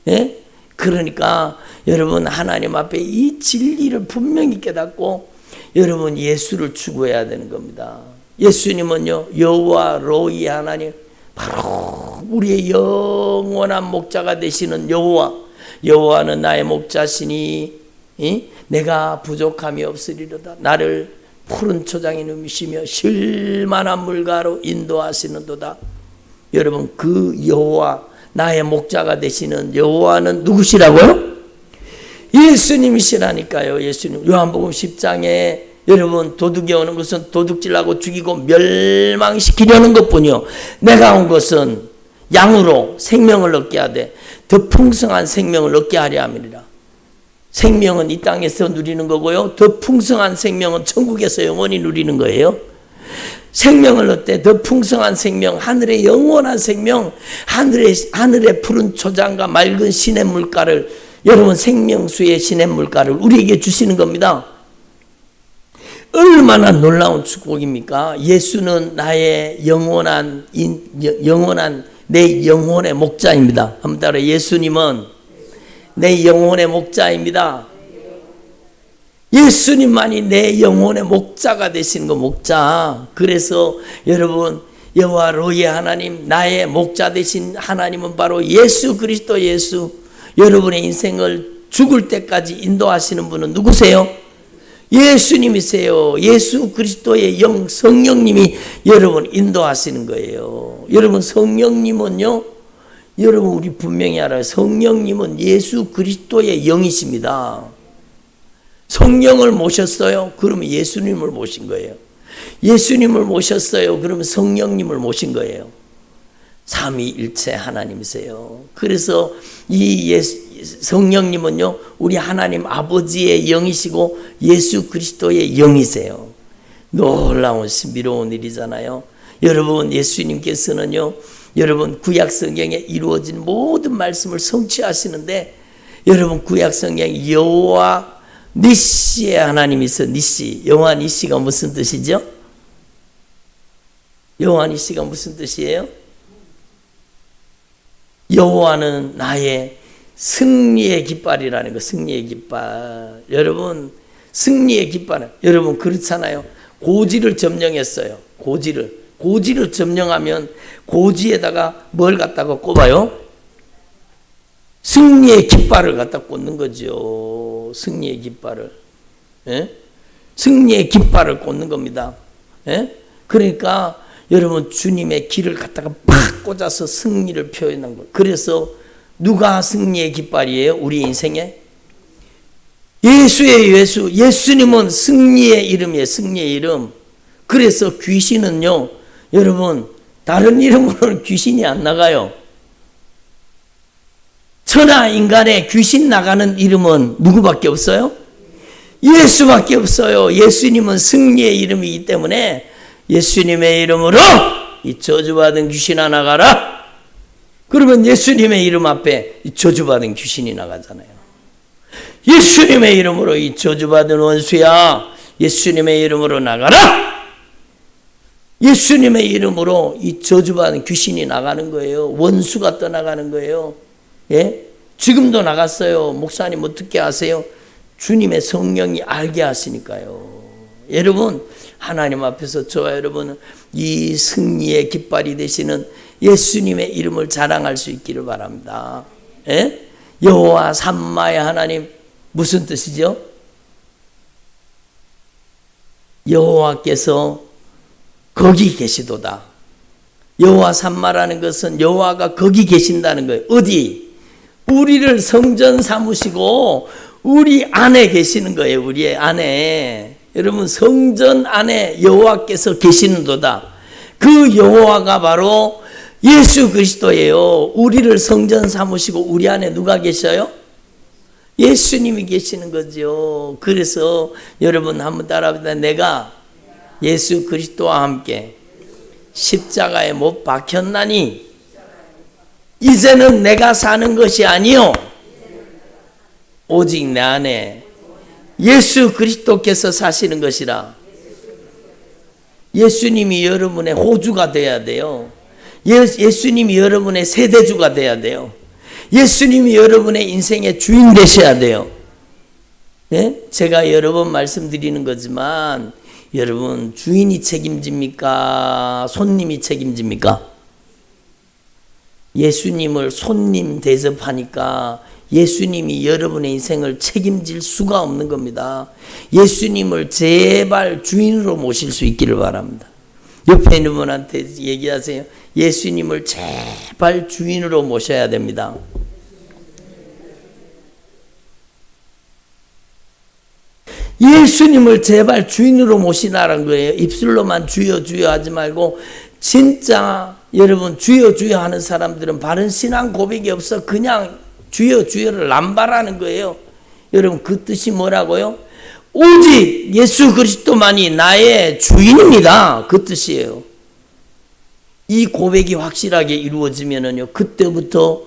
예? 그러니까 여러분 하나님 앞에 이 진리를 분명히 깨닫고 여러분 예수를 추구해야 되는 겁니다. 예수님은요, 여호와 로이 하나님, 바로 우리의 영원한 목자가 되시는 여호와. 여호와는 나의 목자시니 내가 부족함이 없으리로다. 나를 푸른 초장에 누미시며 쉴만한 물가로 인도하시는도다. 여러분, 그 여호와, 나의 목자가 되시는 여호와는 누구시라고요? 예수님이시라니까요. 예수님. 요한복음 10장에 여러분, 도둑이 오는 것은 도둑질하고 죽이고 멸망시키려는 것뿐이요, 내가 온 것은 양으로 생명을 얻게 하되 더 풍성한 생명을 얻게 하려 함이니라. 생명은 이 땅에서 누리는 거고요, 더 풍성한 생명은 천국에서 영원히 누리는 거예요. 생명을 얻되 더 풍성한 생명, 하늘의 영원한 생명, 하늘의 푸른 초장과 맑은 시냇 물가를, 여러분 생명수의 시냇 물가를 우리에게 주시는 겁니다. 얼마나 놀라운 축복입니까? 예수는 나의 영원한 내 영혼의 목자입니다. 한번 따라, 예수님은 내 영혼의 목자입니다. 예수님만이 내 영혼의 목자가 되시는 거, 목자. 그래서 여러분, 여호와 로이의 하나님, 나의 목자 되신 하나님은 바로 예수 그리스도. 예수. 여러분의 인생을 죽을 때까지 인도하시는 분은 누구세요? 예수님이세요. 예수 그리스도의 영, 성령님이 여러분 인도하시는 거예요. 여러분, 성령님은요, 여러분 우리 분명히 알아요. 성령님은 예수 그리스도의 영이십니다. 성령을 모셨어요? 그러면 예수님을 모신 거예요. 예수님을 모셨어요? 그러면 성령님을 모신 거예요. 삼위일체 하나님이세요. 그래서 이 성령님은요, 우리 하나님 아버지의 영이시고 예수 그리스도의 영이세요. 놀라운 신비로운 일이잖아요. 여러분, 예수님께서는요, 여러분 구약 성경에 이루어진 모든 말씀을 성취하시는데, 여러분 구약 성경에 여호와 니시의 하나님이 있어. 니시. 여호와 니시가 무슨 뜻이죠? 여호와 니시가 무슨 뜻이에요? 여호와는 나의 승리의 깃발이라는 거. 승리의 깃발. 여러분, 승리의 깃발은, 여러분 그렇잖아요. 고지를 점령했어요. 고지를 점령하면 고지에다가 뭘 갖다가 꼽아요? 승리의 깃발을 갖다 꽂는 거죠. 승리의 깃발을. 예? 승리의 깃발을 꽂는 겁니다. 예? 그러니까 여러분, 주님의 길을 갖다가 팍 꽂아서 승리를 표현한 거예요. 그래서 누가 승리의 깃발이에요? 우리 인생에? 예수예요. 예수님은 승리의 이름이에요. 승리의 이름. 그래서 귀신은요, 여러분 다른 이름으로는 귀신이 안 나가요. 천하 인간에 귀신 나가는 이름은 누구밖에 없어요? 예수밖에 없어요. 예수님은 승리의 이름이기 때문에 예수님의 이름으로 이 저주받은 귀신아 나가라. 그러면 예수님의 이름 앞에 이 저주받은 귀신이 나가잖아요. 예수님의 이름으로 이 저주받은 원수야, 예수님의 이름으로 나가라. 예수님의 이름으로 이 저주받은 귀신이 나가는 거예요. 원수가 떠나가는 거예요. 예? 지금도 나갔어요. 목사님 어떻게 아세요? 주님의 성령이 알게 하시니까요. 여러분, 하나님 앞에서 저와 여러분은 이 승리의 깃발이 되시는 예수님의 이름을 자랑할 수 있기를 바랍니다. 예? 여호와 삼마의 하나님, 무슨 뜻이죠? 여호와께서 거기 계시도다. 여호와 삼마라는 것은 여호와가 거기 계신다는 거예요. 어디? 우리를 성전 삼으시고 우리 안에 계시는 거예요. 우리의 안에. 여러분, 성전 안에 여호와께서 계시는도다. 그 여호와가 바로 예수 그리스도예요. 우리를 성전 삼으시고 우리 안에 누가 계셔요? 예수님이 계시는 거죠. 그래서 여러분 한번 따라합니다. 내가 예수 그리스도와 함께 십자가에 못 박혔나니 이제는 내가 사는 것이 아니요 오직 내 안에 예수 그리스도께서 사시는 것이라. 예수님이 여러분의 호주가 돼야 돼요. 예수님이 여러분의 세대주가 돼야 돼요. 예수님이 여러분의 인생의 주인 되셔야 돼요. 네? 제가 여러 번 말씀드리는 거지만 여러분, 주인이 책임집니까? 손님이 책임집니까? 예수님을 손님 대접하니까 예수님이 여러분의 인생을 책임질 수가 없는 겁니다. 예수님을 제발 주인으로 모실 수 있기를 바랍니다. 옆에 있는 분한테 얘기하세요. 예수님을 제발 주인으로 모셔야 됩니다. 예수님을 제발 주인으로 모시라는 거예요. 입술로만 주여 주여 하지 말고 진짜 여러분 주여 주여 하는 사람들은 바른 신앙 고백이 없어 그냥 주여 주여를 남발하는 거예요. 여러분 그 뜻이 뭐라고요? 오직 예수 그리스도만이 나의 주인입니다. 그 뜻이에요. 이 고백이 확실하게 이루어지면은요, 그때부터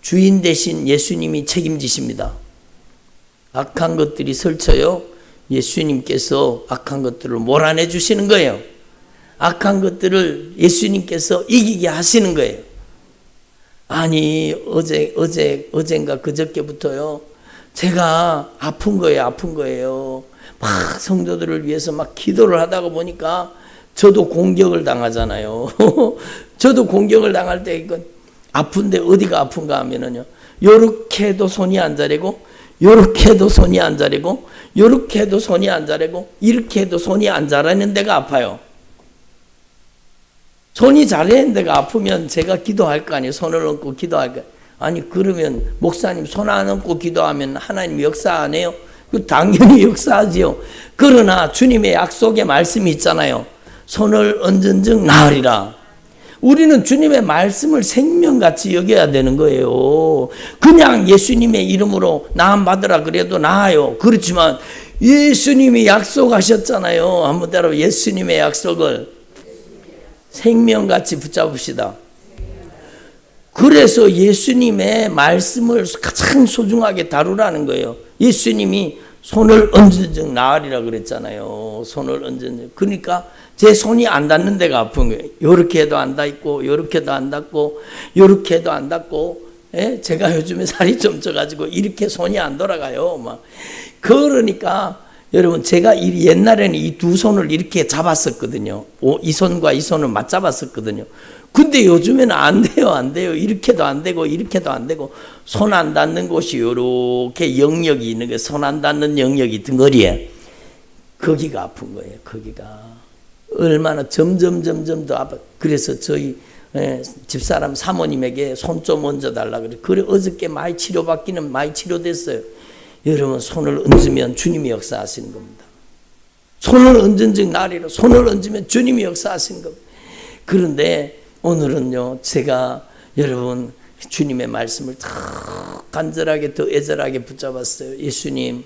주인 대신 예수님이 책임지십니다. 악한 것들이 설쳐요. 예수님께서 악한 것들을 몰아내 주시는 거예요. 악한 것들을 예수님께서 이기게 하시는 거예요. 아니 어젠가 그저께부터요, 제가 아픈 거예요. 막 성도들을 위해서 막 기도를 하다가 보니까 저도 공격을 당하잖아요. 저도 공격을 당할 때 이건 아픈데 어디가 아픈가 하면은요, 요렇게 해도 손이 안 자리고, 요렇게 해도 손이 안 자리고, 요렇게 해도 손이 안 자리고, 이렇게 해도 손이 안 자라는 데가 아파요. 손이 자라는 데가 아프면 제가 기도할 거 아니에요. 손을 얹고 기도할 거. 아니 그러면 목사님 손 안 얹고 기도하면 하나님 역사 안 해요? 당연히 역사하지요. 그러나 주님의 약속의 말씀이 있잖아요. 손을 얹은 즉 나으리라. 우리는 주님의 말씀을 생명같이 여겨야 되는 거예요. 그냥 예수님의 이름으로 나음 받으라 그래도 나아요. 그렇지만 예수님이 약속하셨잖아요. 한번 따라 예수님의 약속을 생명같이 붙잡읍시다. 그래서 예수님의 말씀을 가장 소중하게 다루라는 거예요. 예수님이 손을 얹은 즉 나으리라 그랬잖아요. 손을 얹은 즉. 그러니까 제 손이 안 닿는 데가 아픈 거예요. 요렇게 해도 안 닿고, 요렇게도 안 닿고, 요렇게 해도 안 닿고, 예? 제가 요즘에 살이 좀 쪄가지고 이렇게 손이 안 돌아가요. 막. 그러니까 여러분, 제가 옛날에는 이 두 손을 이렇게 잡았었거든요. 이 손과 이 손을 맞잡았었거든요. 근데 요즘에는 안 돼요. 이렇게도 안 되고, 이렇게도 안 되고, 손 안 닿는 곳이 요렇게 영역이 있는 거예요. 손 안 닿는 영역이 등거리에. 거기가 아픈 거예요, 거기가. 얼마나 점점 더 아파. 그래서 저희 집사람 사모님에게 손 좀 얹어달라 그래. 그래, 어저께 많이 치료받기는 많이 치료됐어요. 여러분, 손을 얹으면 주님이 역사하시는 겁니다. 손을 얹은 즉 나리로, 손을 얹으면 주님이 역사하시는 겁니다. 그런데 오늘은요, 제가 여러분 주님의 말씀을 더 간절하게, 더 애절하게 붙잡았어요. 예수님,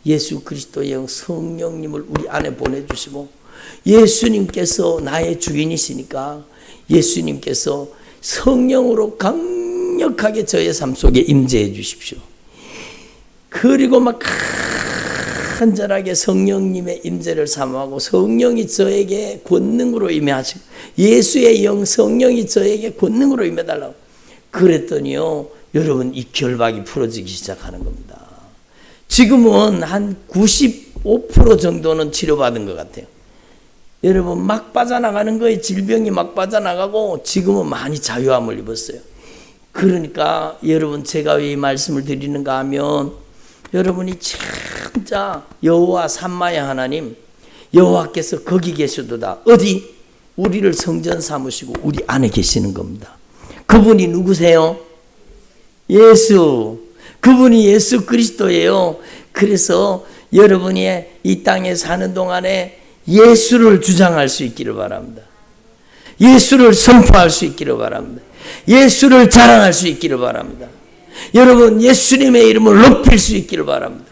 예수 그리스도의 영 성령님을 우리 안에 보내주시고, 예수님께서 나의 주인이시니까 예수님께서 성령으로 강력하게 저의 삶 속에 임재해 주십시오. 그리고 막 간절하게 성령님의 임재를 사모하고, 성령이 저에게 권능으로 임하시고, 예수의 영 성령이 저에게 권능으로 임해달라고 그랬더니요, 여러분, 이 결박이 풀어지기 시작하는 겁니다. 지금은 한 95% 정도는 치료받은 것 같아요. 여러분, 막 빠져나가는 거예요. 질병이 막 빠져나가고 지금은 많이 자유함을 입었어요. 그러니까 여러분, 제가 왜 이 말씀을 드리는가 하면, 여러분이 진짜 여호와 삼마의 하나님, 여호와께서 거기 계셔도다. 어디? 우리를 성전 삼으시고 우리 안에 계시는 겁니다. 그분이 누구세요? 예수. 그분이 예수 그리스도예요. 그래서 여러분이 이 땅에 사는 동안에 예수를 주장할 수 있기를 바랍니다. 예수를 선포할 수 있기를 바랍니다. 예수를 자랑할 수 있기를 바랍니다. 여러분, 예수님의 이름을 높일 수 있기를 바랍니다.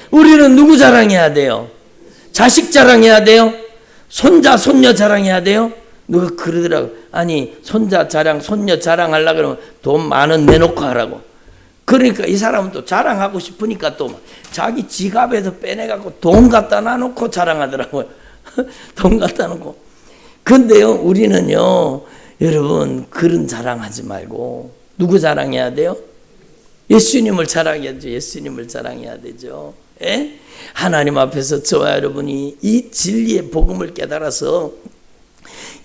우리는 누구 자랑해야 돼요? 자식 자랑해야 돼요? 손자, 손녀 자랑해야 돼요? 누가 그러더라고. 아니, 손자 자랑, 손녀 자랑하려고 그러면 돈 많은 내놓고 하라고. 그러니까 이 사람은 또 자랑하고 싶으니까 또 자기 지갑에서 빼내갖고 돈 갖다 놔놓고 자랑하더라고요. 돈 갖다 놓고. 근데요, 우리는요, 여러분, 그런 자랑하지 말고, 누구 자랑해야 돼요? 예수님을 자랑해야죠. 예수님을 자랑해야 되죠. 예? 하나님 앞에서 저와 여러분이 이 진리의 복음을 깨달아서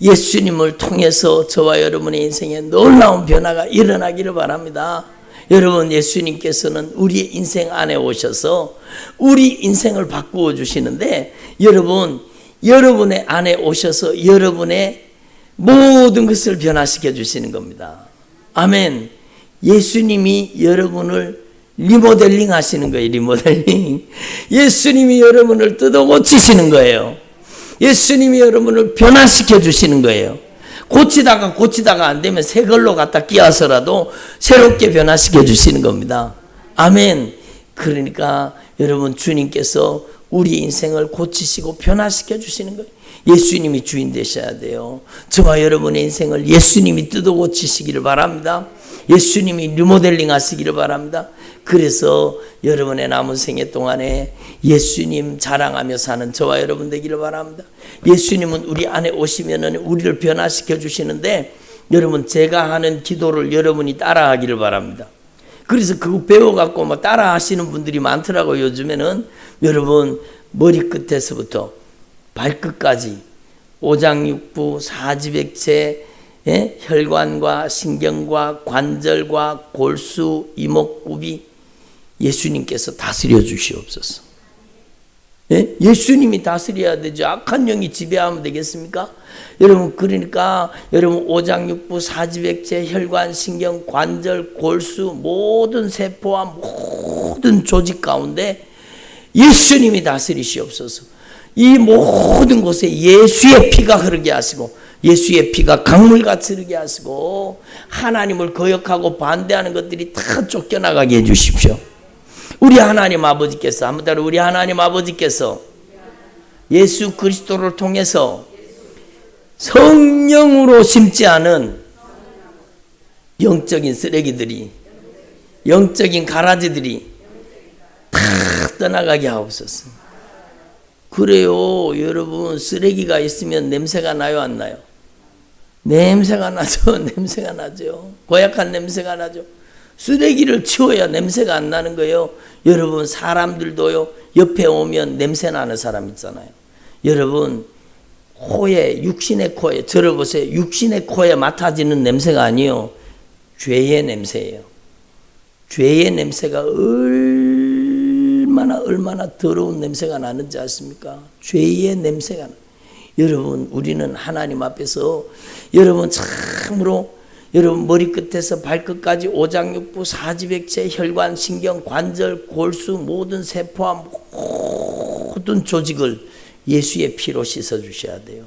예수님을 통해서 저와 여러분의 인생에 놀라운 변화가 일어나기를 바랍니다. 여러분, 예수님께서는 우리의 인생 안에 오셔서 우리 인생을 바꾸어 주시는데, 여러분의 안에 오셔서 여러분의 모든 것을 변화시켜 주시는 겁니다. 아멘. 예수님이 여러분을 리모델링 하시는 거예요. 리모델링. 예수님이 여러분을 뜯어 고치시는 거예요. 예수님이 여러분을 변화시켜 주시는 거예요. 고치다가 안 되면 새 걸로 갖다 끼워서라도 새롭게 변화시켜 주시는 겁니다. 아멘. 그러니까 여러분, 주님께서 우리 인생을 고치시고 변화시켜 주시는 거예요. 예수님이 주인 되셔야 돼요. 저와 여러분의 인생을 예수님이 뜯어 고치시기를 바랍니다. 예수님이 리모델링 하시기를 바랍니다. 그래서 여러분의 남은 생애 동안에 예수님 자랑하며 사는 저와 여러분 되기를 바랍니다. 예수님은 우리 안에 오시면은 우리를 변화시켜 주시는데, 여러분, 제가 하는 기도를 여러분이 따라하기를 바랍니다. 그래서 그거 배워갖고 뭐 따라 하시는 분들이 많더라고요. 요즘에는. 여러분, 머리끝에서부터 발끝까지 오장육부 사지백체, 예? 혈관과 신경과 관절과 골수, 이목구비, 예수님께서 다스려 주시옵소서. 예? 예수님이 다스려야 되죠. 악한 영이 지배하면 되겠습니까? 여러분, 그러니까 여러분, 오장육부 사지백체, 혈관, 신경, 관절, 골수, 모든 세포와 모든 조직 가운데 예수님이 다스리시옵소서. 이 모든 곳에 예수의 피가 흐르게 하시고, 예수의 피가 강물같이 흐르게 하시고, 하나님을 거역하고 반대하는 것들이 다 쫓겨나가게 해주십시오. 우리 하나님 아버지께서, 한번 따라, 우리 하나님 아버지께서 예수 그리스도를 통해서 성령으로 심지 않은 영적인 쓰레기들이, 영적인 가라지들이 다 떠나가게 하옵소서. 그래요. 여러분, 쓰레기가 있으면 냄새가 나요, 안 나요? 냄새가 나죠. 냄새가 나죠. 고약한 냄새가 나죠. 쓰레기를 치워야 냄새가 안 나는 거예요. 여러분, 사람들도요, 옆에 오면 냄새 나는 사람 있잖아요. 여러분, 코에, 육신의 코에, 들어보세요. 육신의 코에 맡아지는 냄새가 아니에요. 죄의 냄새예요. 죄의 냄새가 얼마나 더러운 냄새가 나는지 아십니까? 죄의 냄새가 나. 여러분, 우리는 하나님 앞에서 여러분 참으로 여러분 머리끝에서 발끝까지 오장육부 사지백체 혈관 신경 관절 골수 모든 세포와 모든 조직을 예수의 피로 씻어 주셔야 돼요.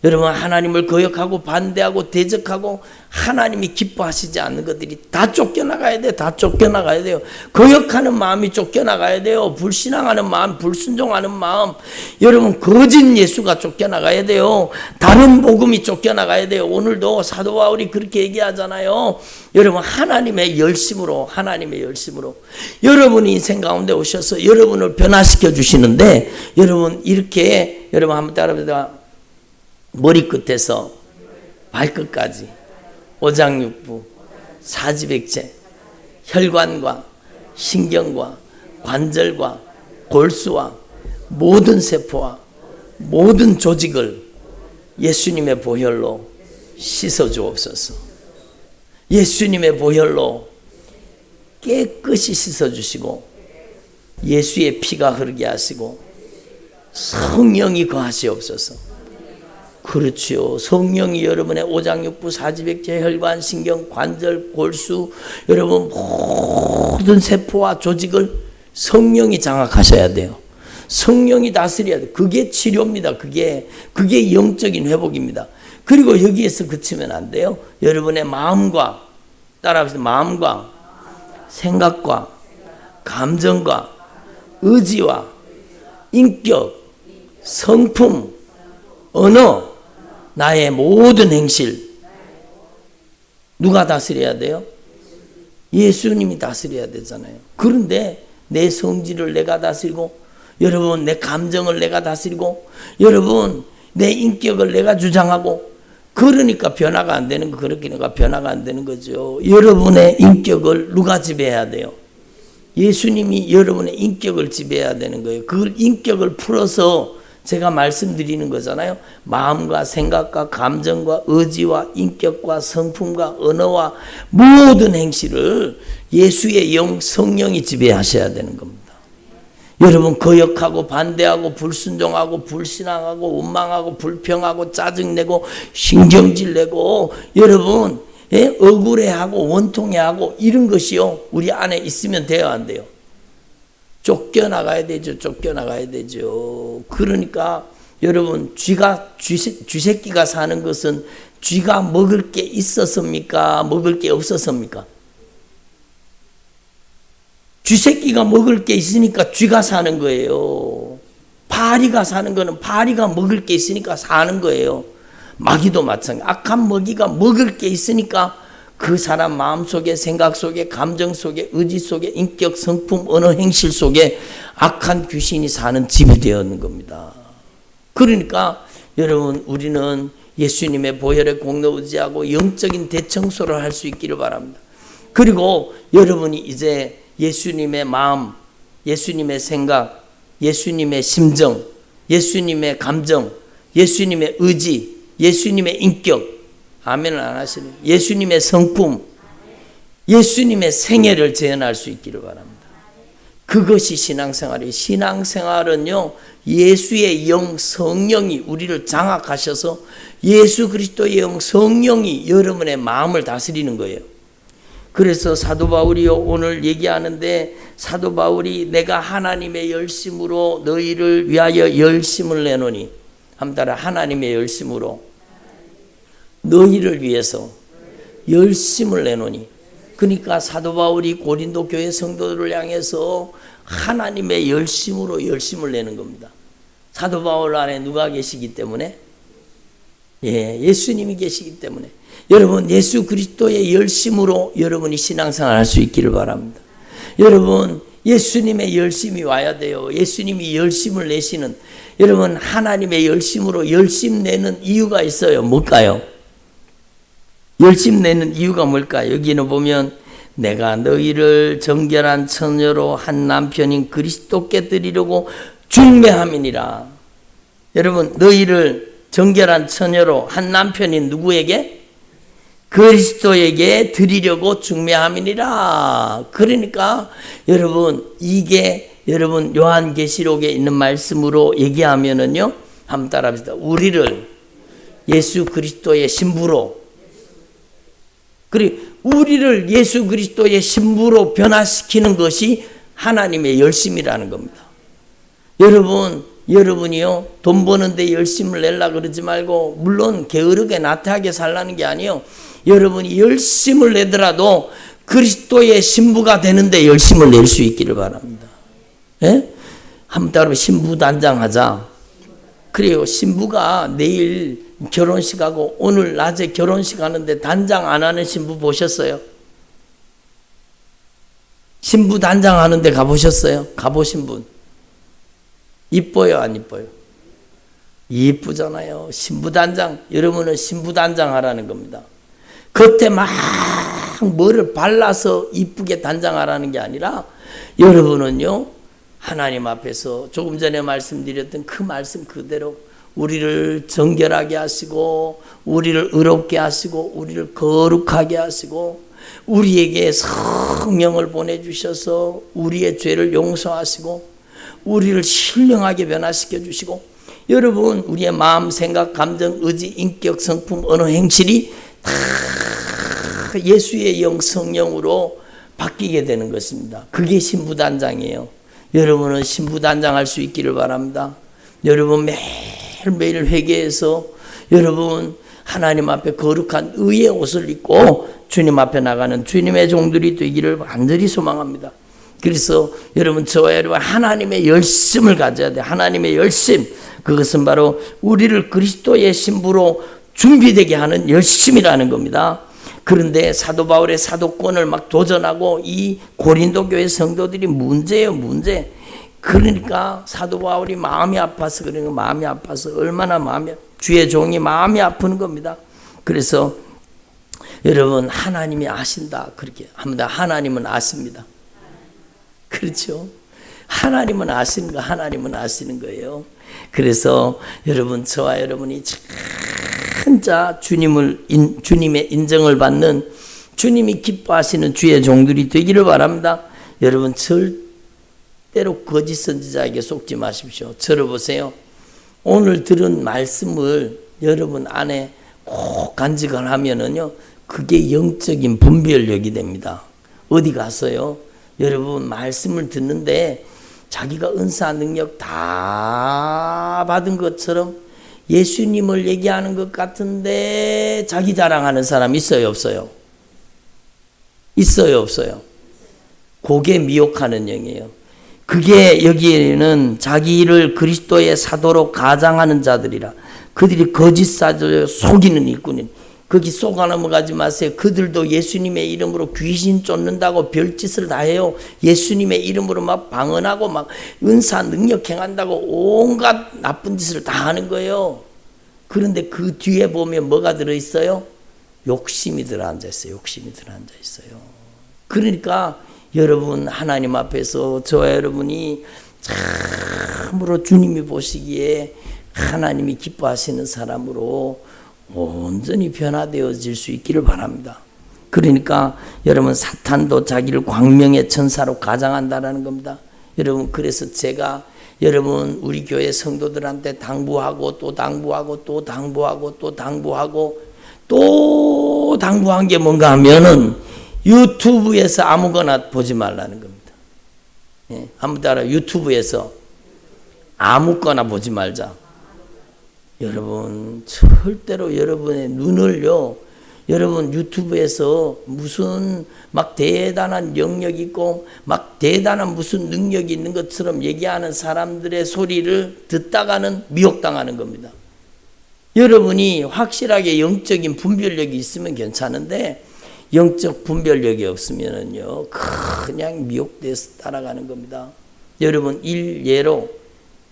여러분, 하나님을 거역하고 반대하고 대적하고 하나님이 기뻐하시지 않는 것들이 다 쫓겨나가야 돼요. 다 쫓겨나가야 돼요. 거역하는 마음이 쫓겨나가야 돼요. 불신앙하는 마음, 불순종하는 마음, 여러분, 거짓 예수가 쫓겨나가야 돼요. 다른 복음이 쫓겨나가야 돼요. 오늘도 사도 바울이 그렇게 얘기하잖아요. 여러분, 하나님의 열심으로 여러분이 인생 가운데 오셔서 여러분을 변화시켜 주시는데, 여러분, 이렇게 여러분 한번 따라해보세요. 머리끝에서 발끝까지 오장육부 사지백체 혈관과 신경과 관절과 골수와 모든 세포와 모든 조직을 예수님의 보혈로 씻어 주옵소서. 예수님의 보혈로 깨끗이 씻어 주시고 예수의 피가 흐르게 하시고 성령이 거하시옵소서. 그렇지요. 성령이 여러분의 오장육부 사지백체 혈관 신경 관절 골수 여러분 모든 세포와 조직을 성령이 장악하셔야 돼요. 성령이 다스려야 돼요. 그게 치료입니다. 그게 영적인 회복입니다. 그리고 여기에서 그치면 안 돼요. 여러분의 마음과 따라하세요. 마음과 생각과 감정과 의지와 인격, 성품, 언어, 나의 모든 행실 누가 다스려야 돼요? 예수님이 다스려야 되잖아요. 그런데 내 성질을 내가 다스리고, 여러분 내 감정을 내가 다스리고, 여러분 내 인격을 내가 주장하고, 그러니까 변화가 안 되는 거, 그렇게가 변화가 안 되는 거죠. 여러분의 인격을 누가 지배해야 돼요? 예수님이 여러분의 인격을 지배해야 되는 거예요. 그 인격을 풀어서 제가 말씀드리는 거잖아요. 마음과 생각과 감정과 의지와 인격과 성품과 언어와 모든 행실을 예수의 영 성령이 지배하셔야 되는 겁니다. 여러분 거역하고 반대하고 불순종하고 불신앙하고 원망하고 불평하고 짜증내고 신경질내고 여러분 억울해하고 원통해하고 이런 것이요 우리 안에 있으면 돼요 안 돼요? 쫓겨나가야 되죠. 쫓겨나가야 되죠. 그러니까 여러분 쥐새끼가 사는 것은 쥐가 먹을 게 있었습니까? 먹을 게 없었습니까? 쥐새끼가 먹을 게 있으니까 쥐가 사는 거예요. 파리가 사는 거는 파리가 먹을 게 있으니까 사는 거예요. 마귀도 마찬가지. 악한 먹이가 먹을 게 있으니까 그 사람 마음속에 생각 속에 감정 속에 의지 속에 인격 성품 언어 행실 속에 악한 귀신이 사는 집이 되었는 겁니다. 그러니까 여러분 우리는 예수님의 보혈의 공로 의지하고 영적인 대청소를 할 수 있기를 바랍니다. 그리고 여러분이 이제 예수님의 마음, 예수님의 생각, 예수님의 심정, 예수님의 감정, 예수님의 의지, 예수님의 인격, 아멘을 안 하시는 예수님의 성품, 예수님의 생애를 재현할 수 있기를 바랍니다. 그것이 신앙생활이에요. 신앙생활은요 예수의 영 성령이 우리를 장악하셔서 예수 그리스도의 영 성령이 여러분의 마음을 다스리는 거예요. 그래서 사도 바울이요 오늘 얘기하는데 사도 바울이 내가 하나님의 열심으로 너희를 위하여 열심을 내노니 한 따라 하나님의 열심으로 너희를 위해서 열심을 내노니 그러니까 사도 바울이 고린도 교회 성도들을 향해서 하나님의 열심으로 열심을 내는 겁니다. 사도 바울 안에 누가 계시기 때문에? 예수님이 계시기 때문에 여러분 예수 그리스도의 열심으로 여러분이 신앙생활 할 수 있기를 바랍니다. 여러분 예수님의 열심이 와야 돼요. 예수님이 열심을 내시는 여러분 하나님의 열심으로 열심 내는 이유가 있어요. 뭘까요? 열심 내는 이유가 뭘까요? 여기는 보면 내가 너희를 정결한 처녀로 한 남편인 그리스도께 드리려고 중매함이니라. 여러분 너희를 정결한 처녀로 한 남편인 누구에게? 그리스도에게 드리려고 중매함이니라. 그러니까 여러분 이게 여러분 요한계시록에 있는 말씀으로 얘기하면은요 한번 따라합시다. 우리를 예수 그리스도의 신부로 그리고 우리를 예수 그리스도의 신부로 변화시키는 것이 하나님의 열심이라는 겁니다. 여러분이요 돈 버는데 열심을 내려 그러지 말고 물론 게으르게 나태하게 살라는 게 아니에요. 여러분이 열심을 내더라도 그리스도의 신부가 되는데 열심을 낼 수 있기를 바랍니다. 예? 한번 따로 신부 단장하자. 그래요. 신부가 내일 결혼식하고 오늘 낮에 결혼식 하는데 단장 안 하는 신부 보셨어요? 신부 단장 하는데 가보셨어요? 가보신 분? 이뻐요 안 이뻐요? 이쁘잖아요. 신부 단장, 여러분은 신부 단장 하라는 겁니다. 겉에 막 뭐를 발라서 이쁘게 단장하라는 게 아니라 여러분은요 하나님 앞에서 조금 전에 말씀드렸던 그 말씀 그대로 우리를 정결하게 하시고 우리를 의롭게 하시고 우리를 거룩하게 하시고 우리에게 성령을 보내주셔서 우리의 죄를 용서하시고 우리를 신령하게 변화시켜 주시고 여러분 우리의 마음, 생각, 감정, 의지, 인격, 성품, 언어, 행실이 다 예수의 영 성령으로 바뀌게 되는 것입니다. 그게 신부단장이에요. 여러분은 신부단장할 수 있기를 바랍니다. 여러분 매일매일 회개해서 여러분 하나님 앞에 거룩한 의의 옷을 입고 주님 앞에 나가는 주님의 종들이 되기를 간절히 소망합니다. 그래서 여러분 저와 여러분 하나님의 열심을 가져야 돼요. 하나님의 열심 그것은 바로 우리를 그리스도의 신부로 준비되게 하는 열심이라는 겁니다. 그런데 사도 바울의 사도권을 막 도전하고 이 고린도 교회 성도들이 문제예요, 문제. 그러니까 사도 바울이 마음이 아파서 그런 거, 마음이 아파서 얼마나 주의 종이 마음이 아픈 겁니다. 그래서 여러분 하나님이 아신다 그렇게 합니다. 하나님은 아십니다. 그렇죠? 하나님은 아시는 거, 하나님은 아시는 거예요. 그래서 여러분 저와 여러분이 진짜 주님의 인정을 받는 주님이 기뻐하시는 주의 종들이 되기를 바랍니다. 여러분 절대로 거짓 선지자에게 속지 마십시오. 저를 보세요. 오늘 들은 말씀을 여러분 안에 꼭 간직을 하면은요, 그게 영적인 분별력이 됩니다. 어디 가서요, 여러분 말씀을 듣는데 자기가 은사 능력 다 받은 것처럼 예수님을 얘기하는 것 같은데 자기 자랑하는 사람 있어요, 없어요? 있어요, 없어요? 그게 미혹하는 영이에요. 그게 여기에는 자기를 그리스도의 사도로 가장하는 자들이라. 그들이 거짓 사도를 속이는 일꾼인. 거기 속아 넘어가지 마세요. 그들도 예수님의 이름으로 귀신 쫓는다고 별짓을 다 해요. 예수님의 이름으로 막 방언하고 막 은사 능력 행한다고 온갖 나쁜 짓을 다 하는 거예요. 그런데 그 뒤에 보면 뭐가 들어있어요? 욕심이 들어앉아 있어요. 욕심이 들어앉아 있어요. 그러니까 여러분 하나님 앞에서 저와 여러분이 참으로 주님이 보시기에 하나님이 기뻐하시는 사람으로 온전히 변화되어질 수 있기를 바랍니다. 그러니까 여러분 사탄도 자기를 광명의 천사로 가장한다라는 겁니다. 여러분 그래서 제가 여러분 우리 교회 성도들한테 당부하고 또 당부하고 또 당부하고 또 당부하고 또 당부한 게 뭔가 하면은 유튜브에서 아무거나 보지 말라는 겁니다. 예, 한번 따라 유튜브에서 아무거나 보지 말자. 여러분 절대로 여러분의 눈을요, 여러분 유튜브에서 무슨 막 대단한 영역 있고 막 대단한 무슨 능력이 있는 것처럼 얘기하는 사람들의 소리를 듣다가는 미혹당하는 겁니다. 여러분이 확실하게 영적인 분별력이 있으면 괜찮은데 영적 분별력이 없으면은요 그냥 미혹돼서 따라가는 겁니다. 여러분 일예로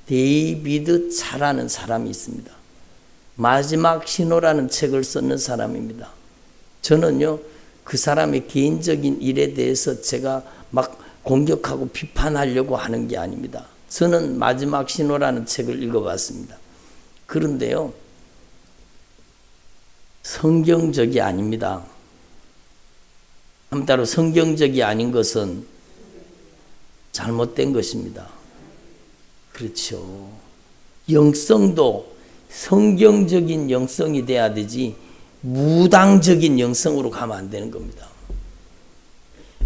데이비드 차라는 사람이 있습니다. 마지막 신호라는 책을 썼는 사람입니다. 저는요 그 사람의 개인적인 일에 대해서 제가 막 공격하고 비판하려고 하는 게 아닙니다. 저는 마지막 신호라는 책을 읽어봤습니다. 그런데요 성경적이 아닙니다. 따로 성경적이 아닌 것은 잘못된 것입니다. 그렇죠. 영성도 성경적인 영성이 돼야 되지 무당적인 영성으로 가면 안 되는 겁니다.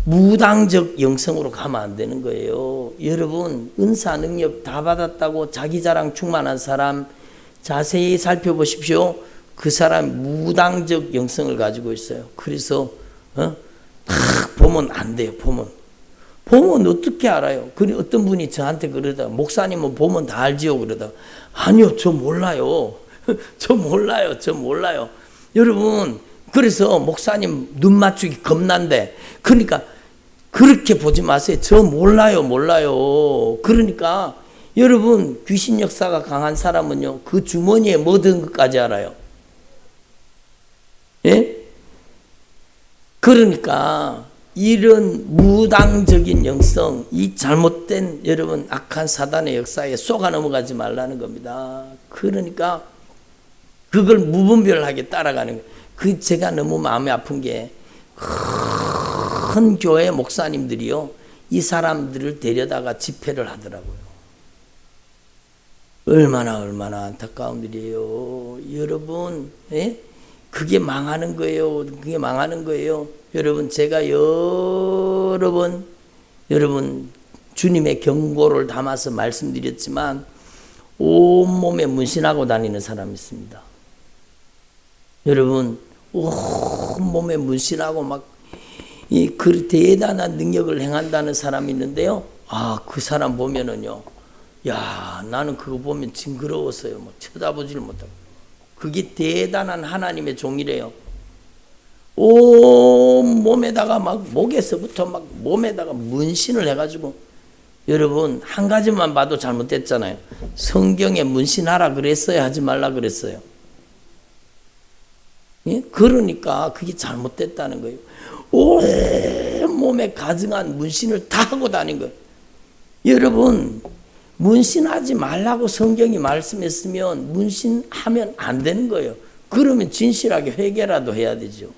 무당적 영성으로 가면 안 되는 거예요. 여러분 은사 능력 다 받았다고 자기 자랑 충만한 사람 자세히 살펴보십시오. 그 사람 무당적 영성을 가지고 있어요. 그래서 딱 보면 안 돼요. 보면 어떻게 알아요? 그래 어떤 분이 저한테 그러다가 목사님은 보면 다 알지요 그러다가 아니요 저 몰라요. 저 몰라요. 여러분 그래서 목사님 눈 맞추기 겁난데 그러니까 그렇게 보지 마세요. 저 몰라요. 그러니까 여러분 귀신 역사가 강한 사람은요 그 주머니에 뭐 든 것까지 알아요. 예? 그러니까 이런 무당적인 영성, 이 잘못된 여러분 악한 사단의 역사에 쏘가 넘어가지 말라는 겁니다. 그러니까 그걸 무분별하게 따라가는 거예요. 그 제가 너무 마음이 아픈 게 큰 교회 목사님들이요 이 사람들을 데려다가 집회를 하더라고요. 얼마나 안타까운 일이에요. 여러분, 예? 그게 망하는 거예요. 여러분 제가 여러 번 여러분 주님의 경고를 담아서 말씀드렸지만 온몸에 문신하고 다니는 사람이 있습니다. 여러분 온몸에 문신하고 막 그 대단한 능력을 행한다는 사람이 있는데요. 그 사람 보면은요, 야 나는 그거 보면 징그러웠어요. 막 쳐다보지를 못하고. 그게 대단한 하나님의 종이래요. 온 몸에다가 막 목에서부터 막 몸에다가 문신을 해가지고, 여러분 한 가지만 봐도 잘못됐잖아요. 성경에 문신하라 그랬어요, 하지 말라 그랬어요? 예? 그러니까 그게 잘못됐다는 거예요. 온 몸에 가증한 문신을 다 하고 다닌 거예요. 여러분 문신하지 말라고 성경이 말씀했으면 문신하면 안 되는 거예요. 그러면 진실하게 회개라도 해야 되죠.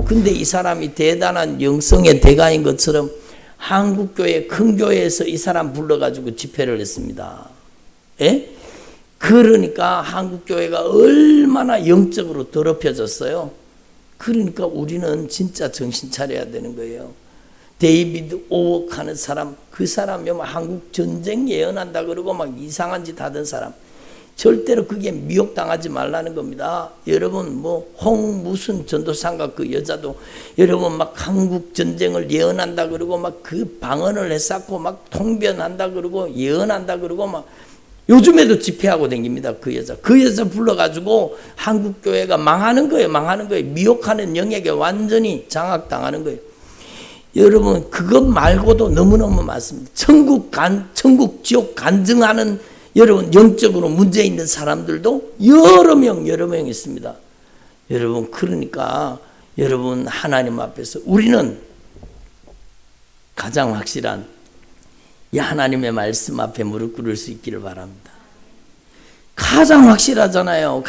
근데 이 사람이 대단한 영성의 대가인 것처럼 한국교회 큰 교회에서 이 사람 불러가지고 집회를 했습니다. 예? 그러니까 한국교회가 얼마나 영적으로 더럽혀졌어요. 그러니까 우리는 진짜 정신 차려야 되는 거예요. 데이비드 오워크 하는 사람, 그 사람이 한국 전쟁 예언한다 그러고 막 이상한 짓 하던 사람, 절대로 그게 미혹당하지 말라는 겁니다. 여러분 무슨 전도사인가 그 여자도 여러분 막 한국 전쟁을 예언한다 그러고 막 그 방언을 해쌌고 막 통변한다 그러고 예언한다 그러고 막 요즘에도 집회하고 다닙니다. 그 여자 불러가지고 한국 교회가 망하는 거예요. 미혹하는 영역에 완전히 장악당하는 거예요. 여러분 그것 말고도 너무너무 많습니다. 천국 지옥 간증하는 여러분 영적으로 문제 있는 사람들도 여러 명 있습니다. 여러분 그러니까 여러분 하나님 앞에서 우리는 가장 확실한 이 하나님의 말씀 앞에 무릎 꿇을 수 있기를 바랍니다. 가장 확실하잖아요.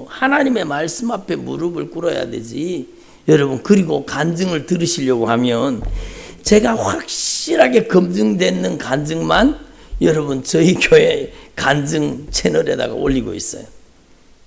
하나님의 말씀 앞에 무릎을 꿇어야 되지. 여러분 그리고 간증을 들으시려고 하면 제가 확실하게 검증되는 간증만 여러분 저희 교회 간증 채널에다가 올리고 있어요.